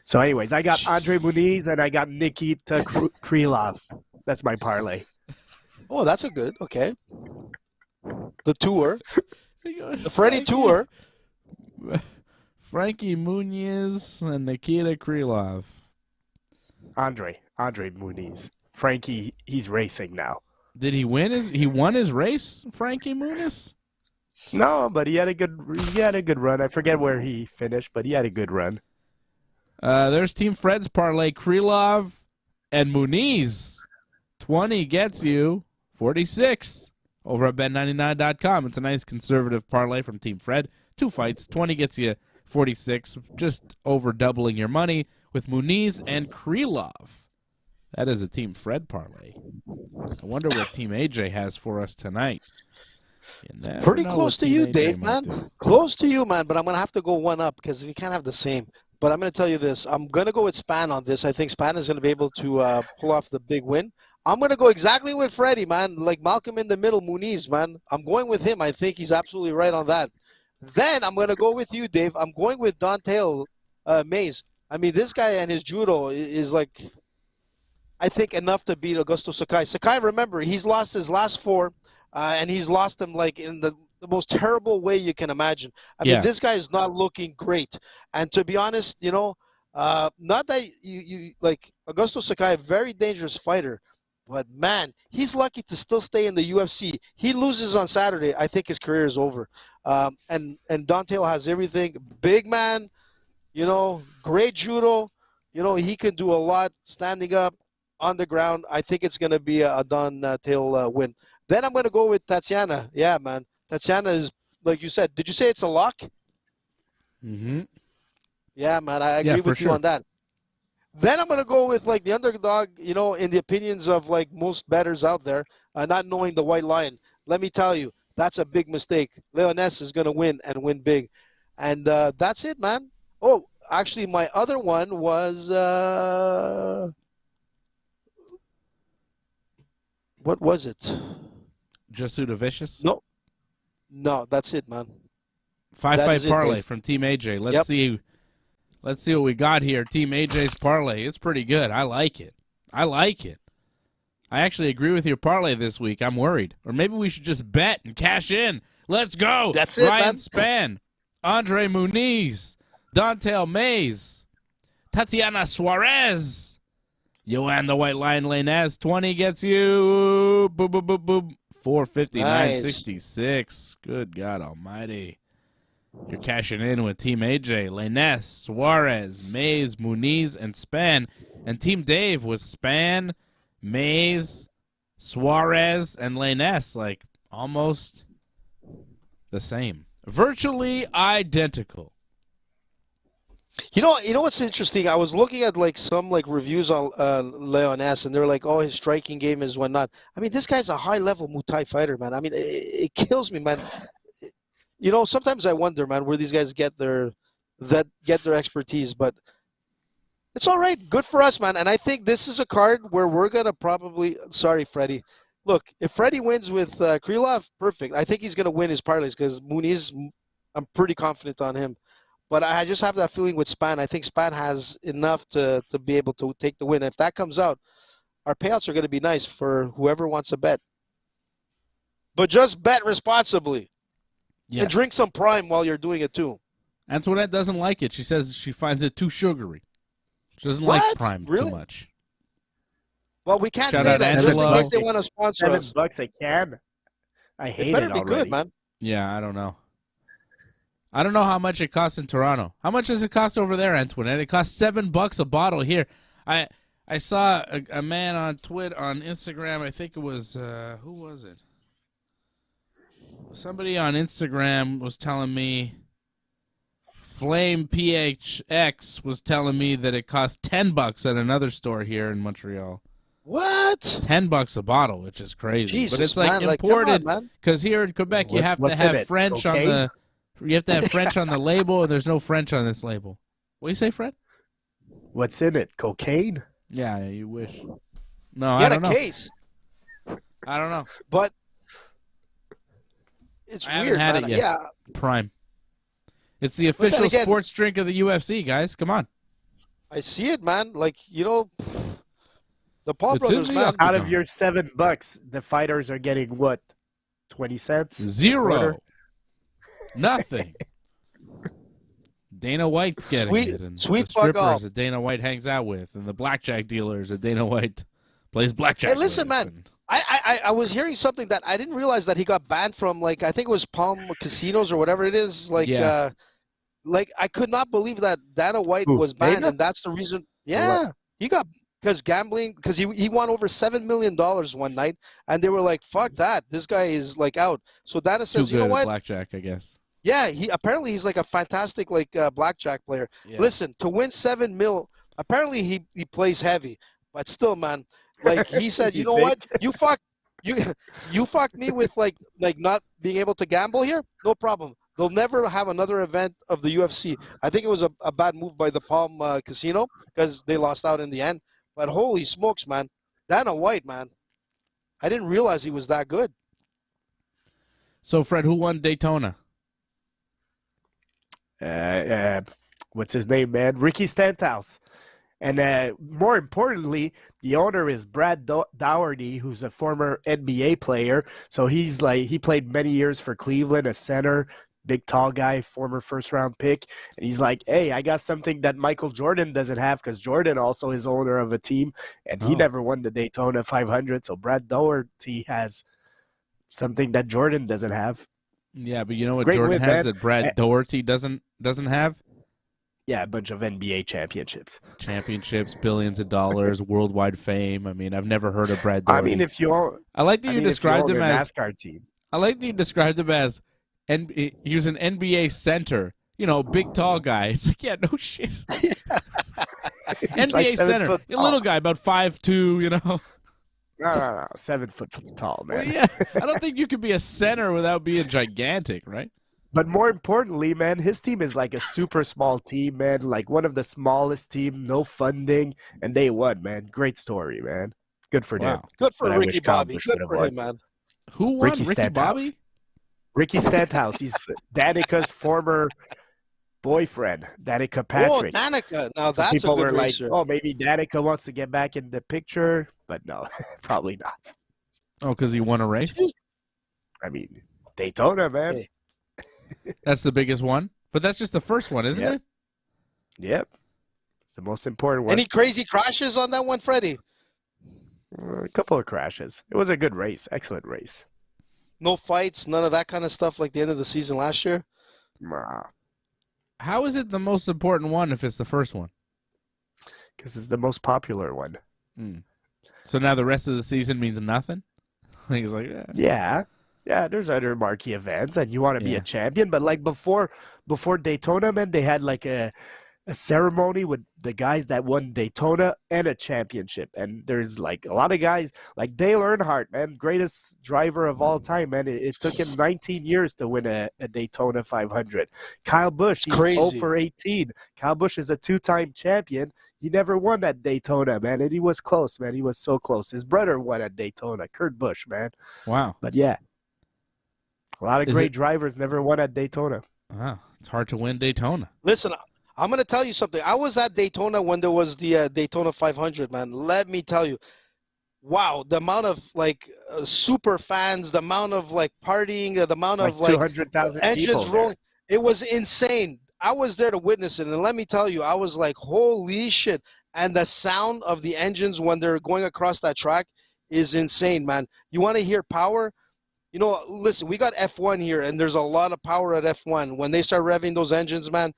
S4: So anyways, I got Andre Muniz and I got Nikita Krylov. That's my parlay.
S3: Oh, that's a good. Okay. The tour. The Freddie tour.
S1: Frankie Muniz and Nikita Krylov.
S4: Andre Muniz. Frankie, he's racing now.
S1: Did he win he won his race, Frankie Muniz?
S4: No, but he had a good run. I forget where he finished, but he had a good run.
S1: There's Team Fred's parlay, Krylov and Muniz. 20 gets you 46 over at bet99.com. It's a nice conservative parlay from Team Fred. 2 fights, 20 gets you 46, just over doubling your money with Muniz and Krylov. That is a Team Fred parlay. I wonder what Team AJ has for us tonight.
S3: Pretty close to you, Dave, man. Close to you, man, but I'm going to have to go one up because we can't have the same. But I'm going to tell you this. I'm going to go with Spann on this. I think Spann is going to be able to pull off the big win. I'm going to go exactly with Freddie, man. Like Malcolm in the Middle, Muniz, man. I'm going with him. I think he's absolutely right on that. Then I'm going to go with you, Dave. I'm going with Don'Tale Mays. I mean, this guy and his judo is like, I think, enough to beat Augusto Sakai. Sakai, remember, he's lost his last 4, and he's lost them like in the most terrible way you can imagine. I mean, this guy is not looking great. And to be honest, you know, not that you like Augusto Sakai, very dangerous fighter. But, man, he's lucky to still stay in the UFC. He loses on Saturday. I think his career is over. And Don'Tale has everything. Big man, you know, great judo. You know, he can do a lot standing up, on the ground. I think it's going to be a Don'Tale win. Then I'm going to go with Tatiana. Yeah, man. Tatiana is, like you said, did you say it's a lock?
S1: Mm-hmm.
S3: Yeah, man, I agree with you on that. Then I'm going to go with, like, the underdog, you know, in the opinions of, like, most bettors out there, not knowing the white line. Let me tell you, that's a big mistake. Lainesse is going to win and win big. And that's it, man. Oh, actually, my other one was what was it?
S1: Jasuda Vicious?
S3: No, that's it, man.
S1: 5-fight parlay from Team AJ. Let's see. Let's see what we got here. Team AJ's parlay. It's pretty good. I like it. I actually agree with your parlay this week. I'm worried. Or maybe we should just bet and cash in. Let's go.
S3: That's it,
S1: Ryan Spann, Andre Muniz, Don'Tale Mays, Tatiana Suarez, Yohan the White Lion Lainesse. 20 gets you 459.66. Good God Almighty. You're cashing in with Team AJ, Lainesse, Suarez, Mays, Muniz, and Spann. And Team Dave was Spann, Mays, Suarez, and Lainesse. Like, almost the same. Virtually identical.
S3: You know what's interesting? I was looking at, like, some, like, reviews on Lainesse, and they're like, oh, his striking game is whatnot. I mean, this guy's a high-level Muay Thai fighter, man. I mean, it kills me, man. You know, sometimes I wonder, man, where these guys get their expertise, but it's all right. Good for us, man. And I think this is a card where we're gonna probably. Sorry, Freddie. Look, if Freddie wins with Krylov, perfect. I think he's gonna win his parlays because Muniz, I'm pretty confident on him. But I just have that feeling with Spann. I think Spann has enough to be able to take the win. If that comes out, our payouts are gonna be nice for whoever wants to bet. But just bet responsibly. Yes. And drink some Prime while you're doing it, too.
S1: Antoinette doesn't like it. She says she finds it too sugary. She doesn't like Prime too much.
S3: Well, we can't say that just in case they want to sponsor us.
S4: $7 a can? I hate it
S3: better be
S4: already.
S3: Good, man.
S1: Yeah, I don't know. I don't know how much it costs in Toronto. How much does it cost over there, Antoinette? It costs $7 a bottle here. I saw a man on Instagram. I think it was who was it? Somebody on Instagram was telling me. Flame PHX was telling me that it cost $10 at another store here in Montreal.
S3: What?
S1: $10 a bottle, which is crazy.
S3: Jesus,
S1: but it's like
S3: man,
S1: imported
S3: like,
S1: because here in Quebec you have to have French on the. You have to have French on the label, and there's no French on this label. What do you say, Fred?
S4: What's in it? Cocaine?
S1: Yeah, you wish. No,
S3: Get
S1: I don't know.
S3: Case.
S1: I don't know.
S3: But it's
S1: I
S3: weird,
S1: haven't had
S3: man.
S1: it yet.
S3: Yeah.
S1: Prime. It's the official sports drink of the UFC, guys. Come on.
S3: I see it, man. Like, the Paul brothers, man.
S4: Out of your $7, the fighters are getting what? 20 cents?
S1: Zero. Nothing. Dana White's getting it. And
S3: sweet
S1: the strippers
S3: fuck off.
S1: that Dana White hangs out with, and the blackjack dealers that Dana White plays blackjack
S3: Hey, listen,
S1: with,
S3: man.
S1: and...
S3: I was hearing something that I didn't realize that he got banned from, like, I think it was Palm Casinos or whatever it is. Like, I could not believe that Dana White was banned,
S4: Dana?
S3: and that's the reason. Yeah, he got because gambling, because he won over $7 million one night, and they were like, "Fuck that, this guy is like out." So Dana says,
S1: Too
S3: "You know
S1: good at
S3: what?
S1: blackjack, I guess."
S3: Yeah, he's like a fantastic blackjack player.
S1: Yeah.
S3: Listen, to win $7 million, apparently he plays heavy, but still, man, like he said, you know what? You fucked me with like not being able to gamble here. No problem. They'll never have another event of the UFC. I think it was a bad move by the Palm Casino because they lost out in the end. But holy smokes, man, Dana White, man, I didn't realize he was that good.
S1: So, Fred, who won Daytona?
S4: What's his name, man? Ricky Stenhouse. And more importantly, the owner is Brad Daugherty, who's a former NBA player. So he played many years for Cleveland, a center, big tall guy, former first-round pick. And he's like, hey, I got something that Michael Jordan doesn't have, because Jordan also is owner of a team, and he never won the Daytona 500. So Brad Daugherty has something that Jordan doesn't have.
S1: Yeah, but you know what
S4: Great
S1: Jordan
S4: win,
S1: has
S4: man.
S1: that Brad Daugherty doesn't have?
S4: Yeah, a bunch of NBA championships.
S1: Championships, billions of dollars, worldwide fame. I mean, I've never heard of Brad Daugherty.
S4: I mean,
S1: I like that you described him as
S4: NASCAR team.
S1: I like that you described him as he was an NBA center. You know, big tall guy. It's like, yeah, no shit. NBA
S4: like
S1: center, a little guy, about 5'2", you know.
S4: No, 7 foot tall, man.
S1: Well, yeah, I don't think you could be a center without being gigantic, right?
S4: But more importantly, man, his team is like a super small team, man. Like one of the smallest team, no funding, and they won, man. Great story, man. Good for them.
S3: Good for
S4: But
S3: Ricky Bobby. Good for him, man.
S1: Who won?
S4: Ricky
S1: Ricky Bobby?
S4: Ricky Stenhouse. He's Danica's former boyfriend, Danica Patrick.
S3: Oh, Danica. Now
S4: So
S3: that's a
S4: people
S3: good
S4: were
S3: racer.
S4: like, oh, maybe Danica wants to get back in the picture, but no, probably not.
S1: Oh, because he won a race?
S4: I mean, Daytona, man.
S3: Hey.
S1: That's the biggest one? But that's just the first one, isn't it?
S4: Yep. It's the most important one.
S3: Any crazy crashes on that one, Freddie?
S4: A couple of crashes. It was a good race. Excellent race.
S3: No fights, none of that kind of stuff like the end of the season last year?
S4: Nah.
S1: How is it the most important one if it's the first one?
S4: Because it's the most popular one.
S1: So now the rest of the season means nothing? He's like,
S4: Yeah, there's other marquee events, and you want to be a champion. But like before Daytona, man, they had like a ceremony with the guys that won Daytona and a championship. And there's like a lot of guys, like Dale Earnhardt, man, greatest driver of all time, man. It took him 19 years to win a Daytona 500. Kyle Busch, he's
S3: crazy.
S4: 0 for 18. Kyle Busch is a 2-time champion. He never won at Daytona, man, and he was close, man. He was so close. His brother won at Daytona, Kurt Busch, man.
S1: wow.
S4: But yeah, a lot of great drivers never won at Daytona.
S1: Wow, it's hard to win Daytona.
S3: Listen, I'm going to tell you something. I was at Daytona when there was the Daytona 500, man. Let me tell you. Wow, the amount of like super fans, the amount of like partying, the amount of like
S4: 200,000
S3: engines rolling. It was insane. I was there to witness it, and let me tell you, I was like, holy shit. And the sound of the engines when they're going across that track is insane, man. You want to hear power? You know, listen, we got F1 here, and there's a lot of power at F1 when they start revving those engines, man.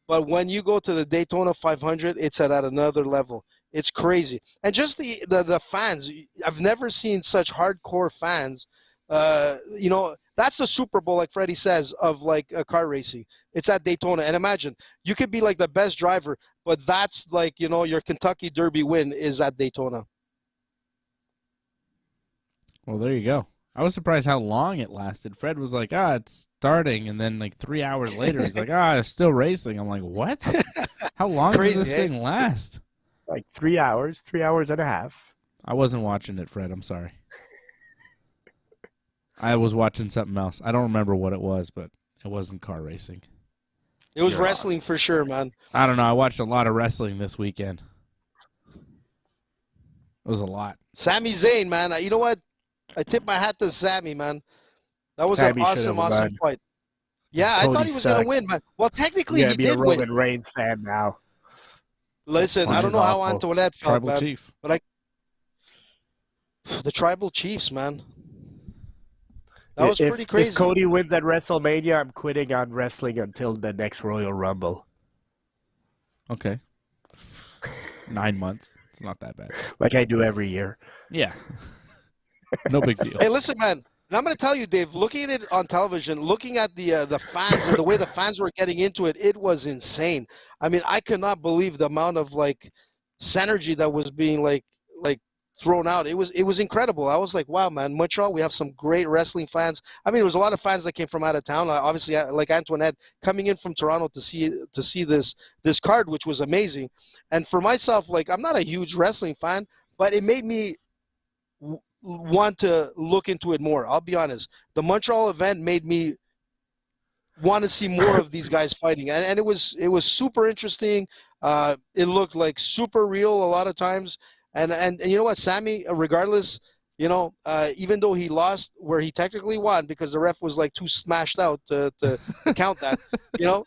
S3: But when you go to the Daytona 500, it's at another level. It's crazy. And just the fans. I've never seen such hardcore fans. You know, that's the Super Bowl, like Freddie says, of like car racing. It's at Daytona. And imagine, you could be like the best driver, but that's like, you know, your Kentucky Derby win is at Daytona.
S1: Well, there you go. I was surprised how long it lasted. Fred was like, it's starting. And then like 3 hours later, he's like, it's still racing. I'm like, what? How long does this thing last?
S4: Like 3 hours, 3 hours and a half.
S1: I wasn't watching it, Fred. I'm sorry. I was watching something else. I don't remember what it was, but it wasn't car racing.
S3: It was wrestling for sure, man.
S1: I don't know. I watched a lot of wrestling this weekend. It was a lot.
S3: Sami Zayn, man. You know what? I tip my hat to Sami, man. That was an awesome fight. Yeah,
S4: Cody
S3: I thought he was going to win, man. Well, technically, he did win.
S4: You're a Roman Reigns fan now.
S3: Listen, I don't know how Antoinette felt,
S1: Tribal
S3: man.
S1: Chief.
S3: But the Tribal Chiefs, man. That was pretty crazy.
S4: If Cody wins at WrestleMania, I'm quitting on wrestling until the next Royal Rumble.
S1: Okay. 9 months. It's not that bad.
S4: Like I do every year.
S1: Yeah. No big deal.
S3: Hey, listen, man. And I'm going to tell you, Dave, looking at it on television, looking at the fans and the way the fans were getting into it, it was insane. I mean, I could not believe the amount of like synergy that was being like thrown out. It was incredible. I was like, wow, man, Montreal, we have some great wrestling fans. I mean, there was a lot of fans that came from out of town. Obviously, like Antoinette, coming in from Toronto to see this card, which was amazing. And for myself, like, I'm not a huge wrestling fan, but it made me want to look into it more. I'll be honest. The Montreal event made me want to see more of these guys fighting, and it was super interesting. It looked like super real a lot of times, and you know what, Sami, regardless, you know, even though he lost where he technically won because the ref was like too smashed out to count that, you know.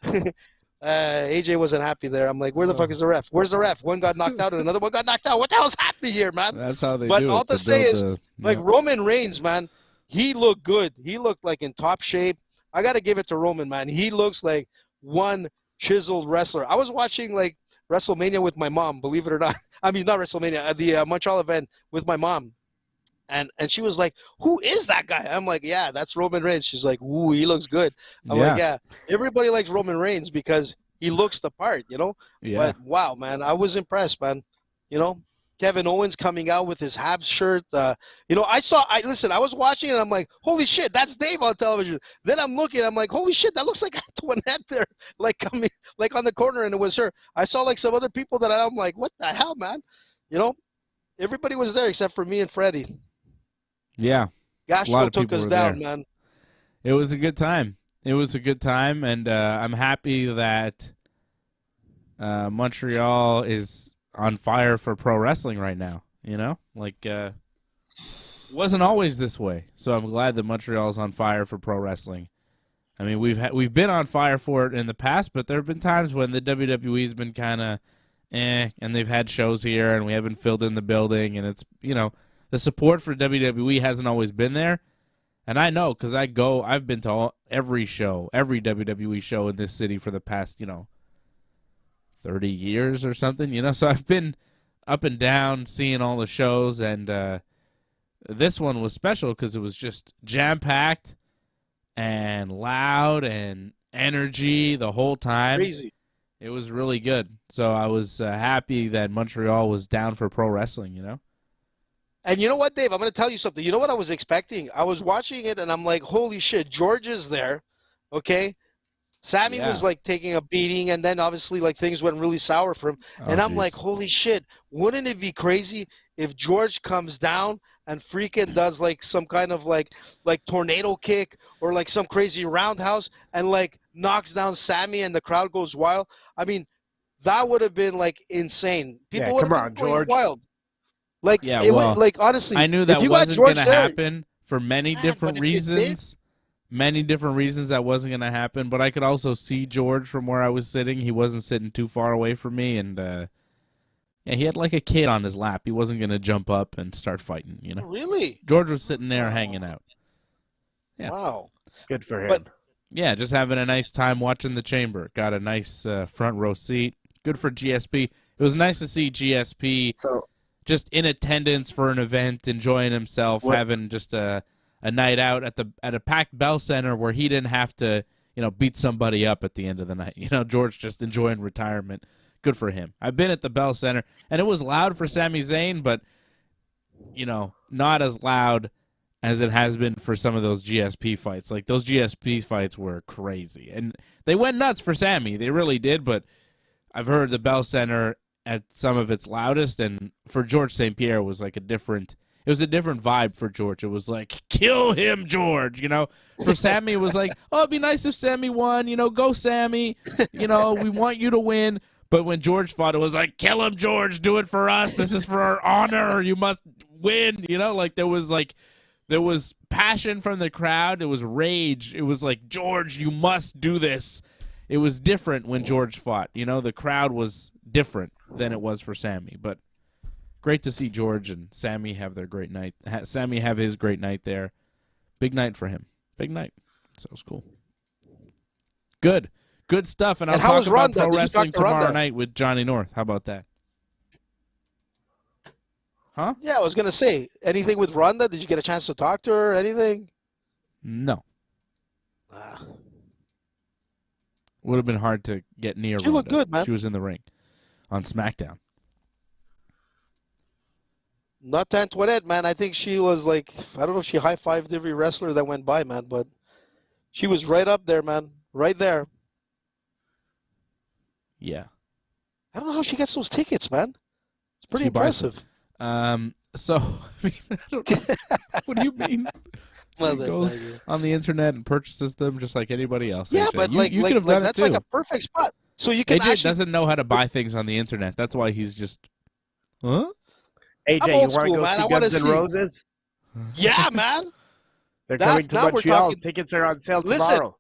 S3: AJ wasn't happy there. I'm like, where the fuck is the ref? Where's the ref? One got knocked out and another one got knocked out. What the hell's happening here, man?
S1: That's how they do it.
S3: But all to say is, like, Roman Reigns, man, he looked good. He looked like in top shape. I got to give it to Roman, man. He looks like one chiseled wrestler. I was watching, like, WrestleMania with my mom, believe it or not. I mean, not WrestleMania, the Montreal event with my mom. And she was like, who is that guy? I'm like, yeah, that's Roman Reigns. She's like, ooh, he looks good. I'm like, yeah, everybody likes Roman Reigns because he looks the part, you know?
S1: Yeah.
S3: But, wow, man, I was impressed, man. You know, Kevin Owens coming out with his Habs shirt. You know, I was watching it, and I'm like, holy shit, that's Dave on television. Then I'm looking, I'm like, holy shit, that looks like Antoinette there, like coming, like on the corner, and it was her. I saw, like, some other people that I'm like, what the hell, man? You know, everybody was there except for me and Freddie.
S1: Yeah.
S3: Gastro took us down, man.
S1: It was a good time. It was a good time, and I'm happy that Montreal is on fire for pro wrestling right now. You know, like it wasn't always this way. So I'm glad that Montreal's on fire for pro wrestling. I mean, we've been on fire for it in the past, but there have been times when the WWE's been kind of and they've had shows here, and we haven't filled in the building, and it's, you know, the support for WWE hasn't always been there. And I know because I've been to every WWE show in this city for the past, 30 years or something, So I've been up and down seeing all the shows, and this one was special because it was just jam-packed and loud and energy the whole time.
S3: Crazy.
S1: It was really good. So I was happy that Montreal was down for pro wrestling,
S3: And you know what, Dave? I'm going to tell you something. You know what I was expecting? I was watching it, and I'm like, holy shit, George is there, okay? Sami was, like, taking a beating, and then obviously, like, things went really sour for him. And I'm like, holy shit, wouldn't it be crazy if George comes down and freaking does, like, some kind of, like tornado kick or, like, some crazy roundhouse and, like, knocks down Sami and the crowd goes wild? I mean, that would have been, like, insane. People would have been going wild. Like, was, like, honestly,
S1: I knew that wasn't going to happen for many different reasons. Many different reasons that wasn't going to happen, but I could also see George from where I was sitting. He wasn't sitting too far away from me, and he had like a kid on his lap. He wasn't going to jump up and start fighting,
S3: Really?
S1: George was sitting there hanging out. Yeah.
S3: Wow.
S4: Good for him.
S1: Yeah, just having a nice time watching the Chamber. Got a nice front row seat. Good for GSP. It was nice to see GSP just in attendance for an event, enjoying himself, having just a night out at a packed Bell Center where he didn't have to, beat somebody up at the end of the night. George just enjoying retirement. Good for him. I've been at the Bell Center, and it was loud for Sami Zayn, but, not as loud as it has been for some of those GSP fights. Like, those GSP fights were crazy. And they went nuts for Sami. They really did, but I've heard the Bell Center at some of its loudest, and for George St. Pierre was like a different vibe for George. It was like, kill him, George, For Sami, it was like, oh, it'd be nice if Sami won, go Sami, we want you to win. But when George fought, it was like, kill him, George, do it for us. This is for our honor. You must win, there was passion from the crowd. It was rage. It was like, George, you must do this. It was different when George fought. The crowd was different than it was for Sami. But great to see George and Sami have their great night. Sami have his great night there. Big night for him. Big night. So it was cool. Good stuff. And I'll talk about pro wrestling tomorrow night with Johnny North. How about that? Huh?
S3: Yeah, I was going to say, anything with Ronda? Did you get a chance to talk to her? Anything?
S1: No. Would have been hard to get near Ronda.
S3: She looked good, man.
S1: She was in the ring on SmackDown.
S3: Not Antoinette, man. I think she was like, I don't know if she high-fived every wrestler that went by, man, but she was right up there, man. Right there.
S1: Yeah.
S3: I don't know how she gets those tickets, man. It's pretty impressive.
S1: So, I mean, I don't know. What do you mean? She goes on the internet and purchases them just like anybody else.
S3: Yeah,
S1: AJ.
S3: but
S1: you could have done
S3: that's
S1: it too.
S3: like a perfect spot. So you can
S1: AJ doesn't know how to buy things on the internet. That's why he's just, huh?
S4: AJ, you want to go see Guns N' Roses?
S3: Yeah, man.
S4: They're coming to Montreal. Tickets are on sale tomorrow.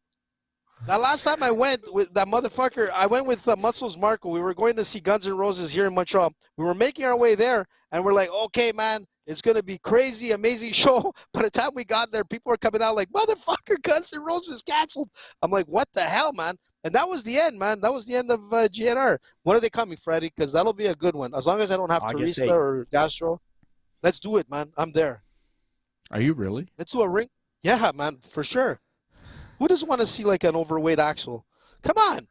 S3: Now, last time I went with that motherfucker, I went with Muscles Marco. We were going to see Guns N' Roses here in Montreal. We were making our way there, and we're like, okay, man, it's going to be crazy, amazing show. By the time we got there, people were coming out like, motherfucker, Guns N' Roses canceled. I'm like, what the hell, man? And that was the end, man. That was the end of GNR. When are they coming, Freddie? Because that'll be a good one. As long as I don't have Teresa or Gastro. Let's do it, man. I'm there.
S1: Are you really?
S3: Let's do a ring. Yeah, man, for sure. Who doesn't want to see like an overweight Axel? Come on.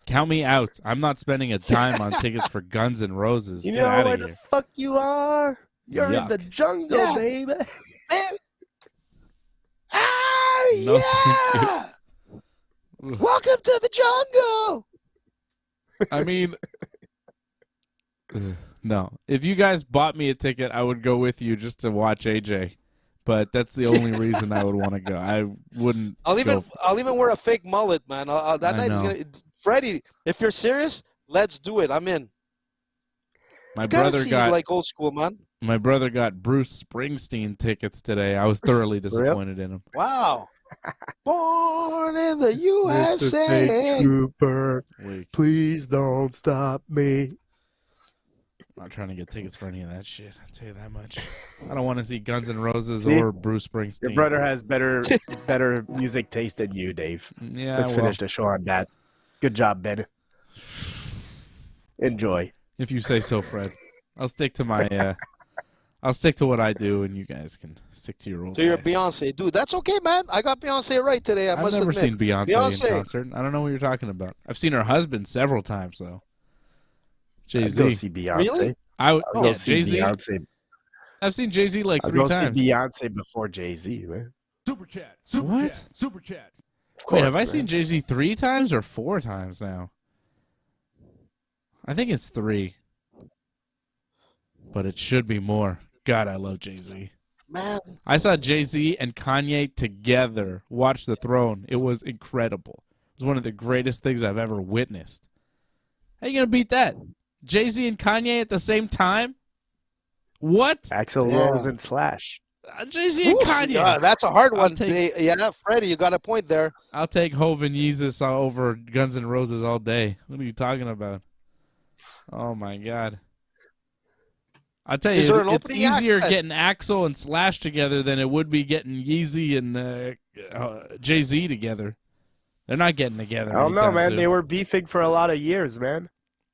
S1: Count me out. I'm not spending a dime on tickets for Guns N' Roses.
S4: You
S1: Get
S4: know
S1: out
S4: where
S1: of
S4: the
S1: here.
S4: fuck you are? You're in the jungle, baby.
S3: Man.
S1: No,
S3: yeah. Welcome to the jungle.
S1: I mean, no. If you guys bought me a ticket, I would go with you just to watch AJ. But that's the only reason I would want to go. I wouldn't.
S3: I'll even wear a fake mullet, man. That night is gonna. Freddie, if you're serious, let's do it. I'm in.
S1: My brother got
S3: like old school, man.
S1: My brother got Bruce Springsteen tickets today. I was thoroughly disappointed in him.
S3: Wow. Born in the USA.
S4: Mr. State Trooper, please don't stop me.
S1: I'm not trying to get tickets for any of that shit. I'll tell you that much. I don't want to see Guns N' Roses or Bruce Springsteen.
S4: Your brother has better music taste than you, Dave.
S1: Yeah,
S4: Let's finish the show on that. Good job, Ben. Enjoy.
S1: If you say so, Fred. I'll stick to my. I'll stick to what I do, and you guys can stick to your own.
S3: So you're Beyonce, dude. That's okay, man. I got Beyonce right today.
S1: I've never seen Beyonce in concert. I don't know what you're talking about. I've seen her husband several times, though. Jay-Z.
S4: I'd go see Beyonce.
S3: Really?
S1: Yeah, Jay-Z.
S4: Beyonce.
S1: I've seen Jay-Z like
S4: I'll
S1: 3
S4: go
S1: times.
S4: see Beyonce before Jay-Z, man.
S2: Super chat. Super chat.
S1: Wait, have I seen Jay-Z 3 times or 4 times now? I think it's 3. But it should be more. God, I love Jay-Z.
S3: Man.
S1: I saw Jay-Z and Kanye together watch The Throne. It was incredible. It was one of the greatest things I've ever witnessed. How are you going to beat that? Jay-Z and Kanye at the same time? What?
S4: Axl Rose and Slash.
S1: Jay-Z and Kanye.
S3: Yeah, that's a hard one. Yeah, Freddie, you got a point there.
S1: I'll take Hov and Yeezus over Guns N' Roses all day. What are you talking about? Oh, my God. I'll tell you, it's easier getting Axl and Slash together than it would be getting Yeezy and Jay-Z together. They're not getting together.
S4: I don't know, man. Soon. They were beefing for a lot of years, man.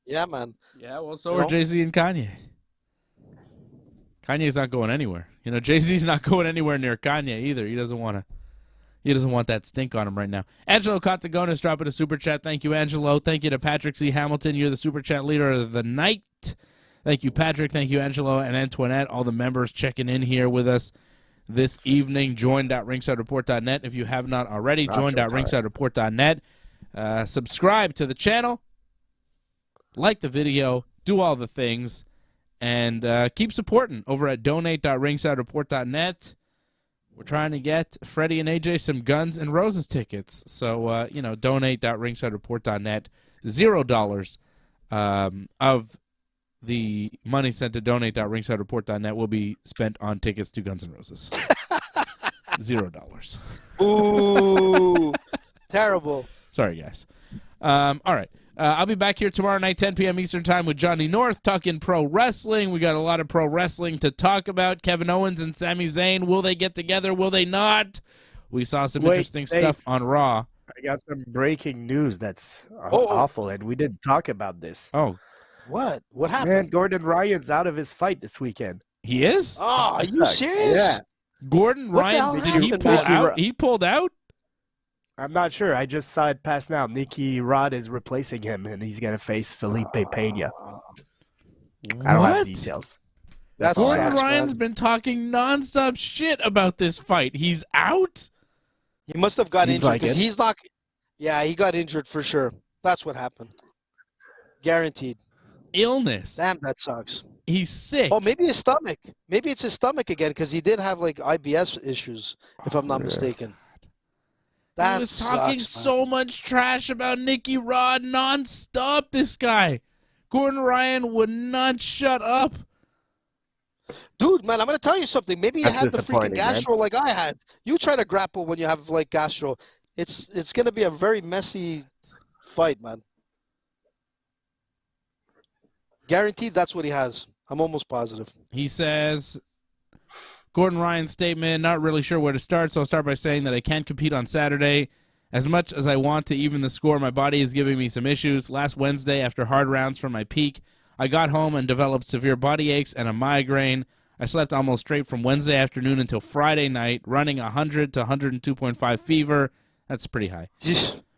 S3: Yeah, man.
S1: Yeah, well, so are Jay-Z and Kanye. Kanye's not going anywhere. You know, Jay-Z's not going anywhere near Kanye either. He doesn't want that stink on him right now. Angelo Cotagonis dropping a super chat. Thank you, Angelo. Thank you to Patrick C. Hamilton. You're the super chat leader of the night. Thank you, Patrick. Thank you, Angelo and Antoinette. All the members checking in here with us this evening. Join.ringsidereport.net. If you have not already, join.ringsidereport.net. Subscribe to the channel. Like the video. Do all the things. And keep supporting over at donate.ringsidereport.net. We're trying to get Freddie and AJ some Guns N' Roses tickets. So, donate.ringsidereport.net. $0 of the money sent to donate.ringsidereport.net will be spent on tickets to Guns N' Roses. $0.
S3: Ooh, terrible.
S1: Sorry, guys. All right. I'll be back here tomorrow night, 10 p.m. Eastern Time with Johnny North, talking pro wrestling. We got a lot of pro wrestling to talk about. Kevin Owens and Sami Zayn, will they get together? Will they not? We saw some interesting stuff on Raw.
S4: I got some breaking news that's awful, and we didn't talk about this.
S1: Oh.
S3: What? What happened?
S4: Man, Gordon Ryan's out of his fight this weekend.
S1: He is?
S3: Oh, are you serious?
S4: Yeah.
S1: Gordon Ryan, did he pull out? He pulled out?
S4: I'm not sure. I just saw it pass now. Nicky Rod is replacing him, and he's going to face Felipe Pena. I don't have details.
S1: Gordon Ryan's been talking nonstop shit about this fight. He's out?
S3: He must have got injured because he's not. Yeah, he got injured for sure. That's what happened. Guaranteed.
S1: Illness.
S3: Damn, that sucks.
S1: He's sick.
S3: Oh, maybe his stomach. Maybe it's his stomach again because he did have like IBS issues, if I'm not mistaken.
S1: He was talking so much trash about Nicky Rod nonstop, this guy. Gordon Ryan would not shut up.
S3: Dude, man, I'm going to tell you something. Maybe you had the freaking gastro like I had. You try to grapple when you have like gastro. It's going to be a very messy fight, man. Guaranteed that's what he has. I'm almost positive.
S1: He says, Gordon Ryan's statement, not really sure where to start, so I'll start by saying that I can't compete on Saturday. As much as I want to even the score, my body is giving me some issues. Last Wednesday, after hard rounds from my peak, I got home and developed severe body aches and a migraine. I slept almost straight from Wednesday afternoon until Friday night, running 100 to 102.5 fever. That's pretty high.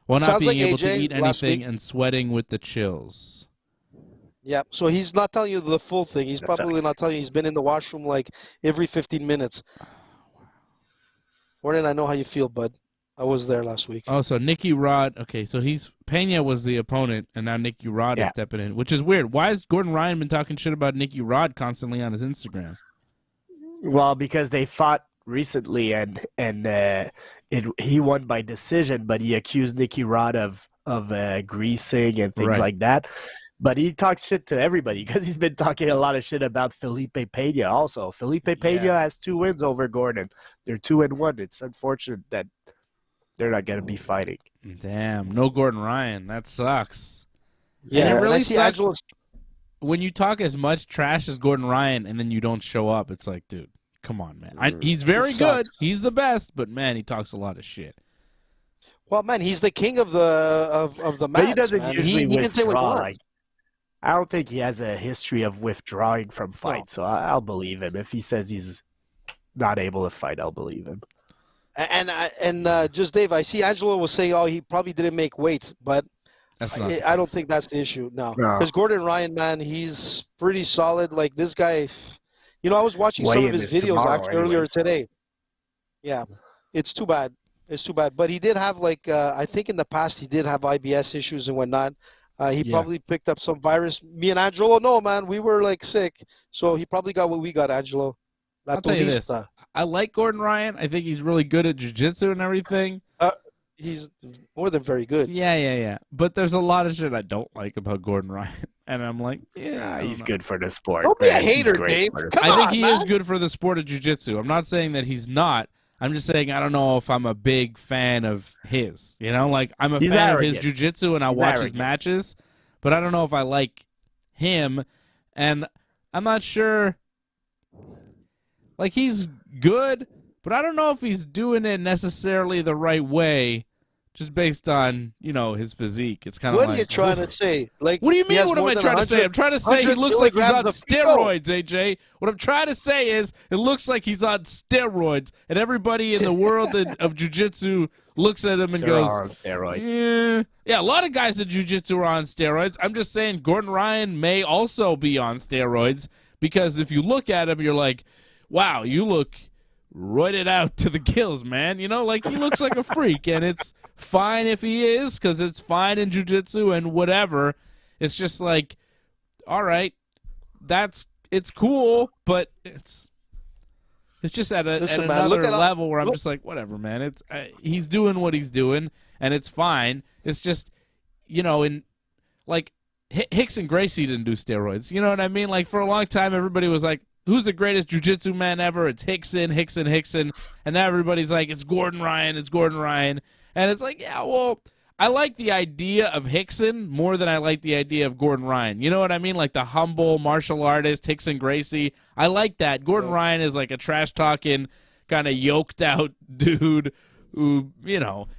S1: While not being able to eat anything and sweating with the chills.
S3: Yeah, so he's not telling you the full thing. He's probably not telling you he's been in the washroom like every 15 minutes. Gordon, I know how you feel, bud. I was there last week.
S1: Oh, so Nicky Rod. Okay, so Pena was the opponent, and now Nicky Rod is stepping in, which is weird. Why has Gordon Ryan been talking shit about Nicky Rod constantly on his Instagram?
S4: Well, because they fought recently, and he won by decision, but he accused Nicky Rod of greasing and things like that. But he talks shit to everybody because he's been talking a lot of shit about Felipe Pena also. Felipe Pena has 2 wins over Gordon. They're 2-1. It's unfortunate that they're not going to be fighting.
S1: Damn, no Gordon Ryan. That sucks.
S3: Yeah,
S1: and it really sucks when you talk as much trash as Gordon Ryan and then you don't show up. It's like, dude, come on, man. He's very good. He's the best, but man, he talks a lot of shit.
S3: Well, man, he's the king of the mats.
S4: But he doesn't usually
S3: he can say what he wants.
S4: I don't think he has a history of withdrawing from fights, so I'll believe him. If he says he's not able to fight, I'll believe him.
S3: And just Dave, I see Angelo was saying, he probably didn't make weight, but I don't think that's the issue. No, because Gordon Ryan, man, he's pretty solid. Like this guy, I was watching some of his videos actually earlier today. Yeah, it's too bad. It's too bad. But he did have I think in the past he did have IBS issues and whatnot. He probably picked up some virus. Me and Angelo, no, man, we were sick. So he probably got what we got, Angelo.
S1: I'll tell you this. I like Gordon Ryan. I think he's really good at jiu-jitsu and everything.
S3: He's more than very good.
S1: Yeah. But there's a lot of shit I don't like about Gordon Ryan. And I'm like,
S4: he's good for the sport.
S3: Don't be a hater, Dave.
S1: I think he is good for the sport of jiu-jitsu. I'm not saying that he's not. I'm just saying I don't know if I'm a big fan of his. I'm a fan of his jiu-jitsu and I watch his matches, but I don't know if I like him. And I'm not sure. He's good, but I don't know if he's doing it necessarily the right way just based on, his physique. It's kind of
S3: What
S1: like,
S3: are you trying to say? Like,
S1: what do you
S3: he
S1: mean?
S3: has
S1: What am
S3: more
S1: I
S3: than
S1: trying to say?
S3: 100
S1: I'm trying to say he
S3: 100
S1: looks like he's on
S3: kilograms of ego.
S1: steroids, AJ. What I'm trying to say is it looks like he's on steroids, and everybody in the world of jiu-jitsu looks at him and
S4: They're
S1: goes,
S4: all on steroids.
S1: yeah, a lot of guys in jiu-jitsu are on steroids. I'm just saying Gordon Ryan may also be on steroids because if you look at him, you're like, wow, you look roided out to the gills, man. He looks like a freak, and it's fine if he is because it's fine in jiu-jitsu and whatever. It's just like, all right, it's cool, but it's just at another level where I'm just like, whatever, man. He's doing what he's doing, and it's fine. It's just, Hicks and Gracie didn't do steroids. You know what I mean? Like, for a long time, everybody was like, who's the greatest jiu-jitsu man ever? It's Hickson. And now everybody's like, it's Gordon Ryan. And it's like, yeah, well, I like the idea of Hickson more than I like the idea of Gordon Ryan. You know what I mean? Like the humble martial artist, Hickson Gracie. I like that. Gordon Ryan is like a trash-talking, kind of yoked-out dude who,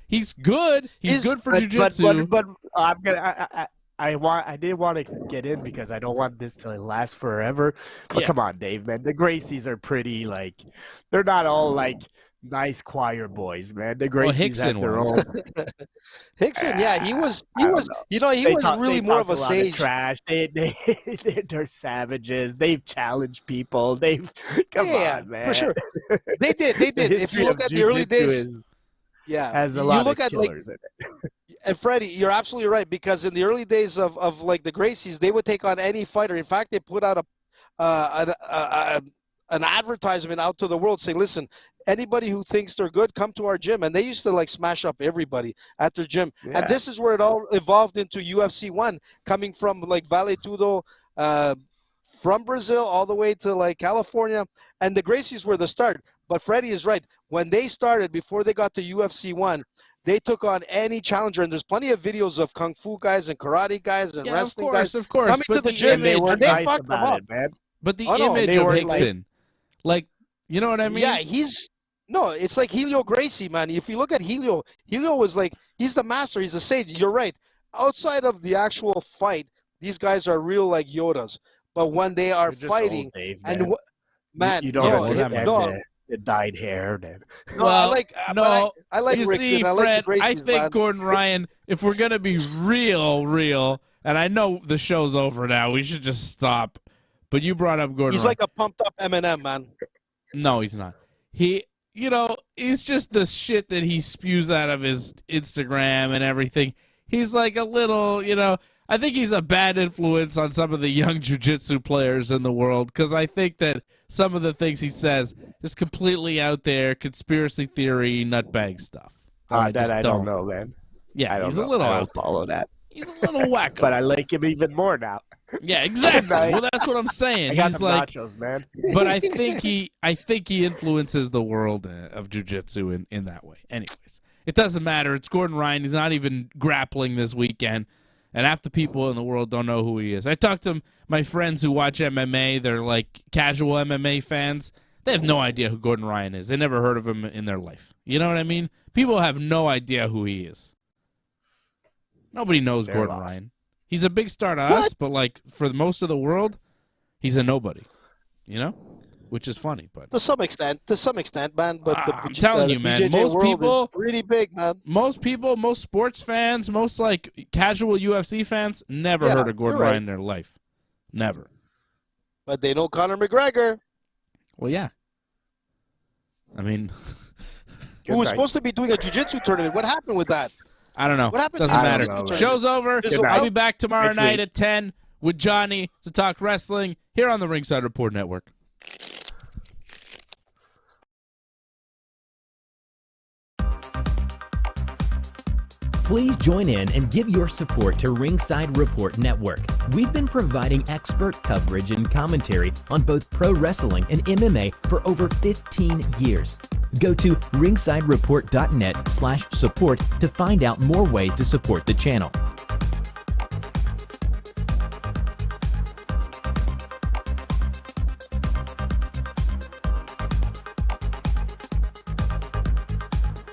S1: he's good. He's good for jiu-jitsu.
S4: But I'm gonna. I did want to get in because I don't want this to last forever. But come on, Dave, man. The Gracies are pretty, they're not all, nice choir boys, man. The Gracies
S1: Hickson
S4: have their
S1: was.
S4: own.
S3: He was really more of a sage.
S4: Trash. They're savages. They've challenged people. Come on, man.
S3: For sure. They did. If you look at the early days,
S4: has a lot of killers in it.
S3: And Freddie, you're absolutely right, because in the early days of the Gracies, they would take on any fighter. In fact, they put out an advertisement out to the world saying, listen, anybody who thinks they're good, come to our gym. And they used to smash up everybody at their gym. Yeah. And this is where it all evolved into UFC 1, coming from Vale Tudo, from Brazil all the way to California. And the Gracies were the start. But Freddie is right. When they started, before they got to UFC 1, they took on any challenger, and there's plenty of videos of kung fu guys and karate guys and wrestling guys coming to the gym, and they fucked them up,
S1: man. But the image of Hickson, you know what I mean?
S3: Yeah, it's like Helio Gracie, man. If you look at Helio was he's the master, he's a sage. You're right. Outside of the actual fight, these guys are real Yodas. But when they are fighting,
S4: Dave,
S3: man,
S4: you don't understand the dyed hair.
S3: I like Rickson.
S1: See,
S3: I like
S1: Fred,
S3: the Gracies,
S1: I think
S3: man.
S1: Gordon Ryan, if we're going to be real, and I know the show's over now, we should just stop. But you brought up Gordon Ryan.
S3: He's like a pumped up Eminem, man.
S1: No, he's not. He's just the shit that he spews out of his Instagram and everything. He's like a little, I think he's a bad influence on some of the young jiu-jitsu players in the world because I think that some of the things he says is completely out there, conspiracy theory, nutbag stuff.
S4: I don't know, man.
S1: Yeah, he's a little
S4: I
S1: out
S4: don't follow that.
S1: He's a little wacko.
S4: But I like him even more now.
S1: Yeah, exactly. Well, that's what I'm saying.
S4: I got
S1: he's
S4: some nachos, man.
S1: But I think he influences the world of jiu-jitsu in that way. Anyways, it doesn't matter. It's Gordon Ryan. He's not even grappling this weekend. And half the people in the world don't know who he is. I talked to my friends who watch MMA. They're casual MMA fans. They have no idea who Gordon Ryan is. They never heard of him in their life. You know what I mean? People have no idea who he is. Nobody knows Gordon Ryan. He's a big star to us, but for most of the world, he's a nobody. Which is funny, but
S3: to some extent, man. But
S1: I'm telling you, man,
S3: BJJ
S1: most people
S3: is pretty big, man.
S1: Most people, most sports fans, most casual UFC fans, never heard of Gordon Ryan in their life, never.
S3: But they know Conor McGregor.
S1: Well, yeah. I mean,
S3: who was supposed to be doing a jiu-jitsu tournament? What happened with that?
S1: I don't know.
S3: What happened?
S1: Doesn't matter. Show's over. I'll be back tomorrow night at 10 with Johnny to talk wrestling here on the Ringside Report Network.
S5: Please join in and give your support to Ringside Report Network. We've been providing expert coverage and commentary on both pro wrestling and MMA for over 15 years. Go to ringsidereport.net/support to find out more ways to support the channel.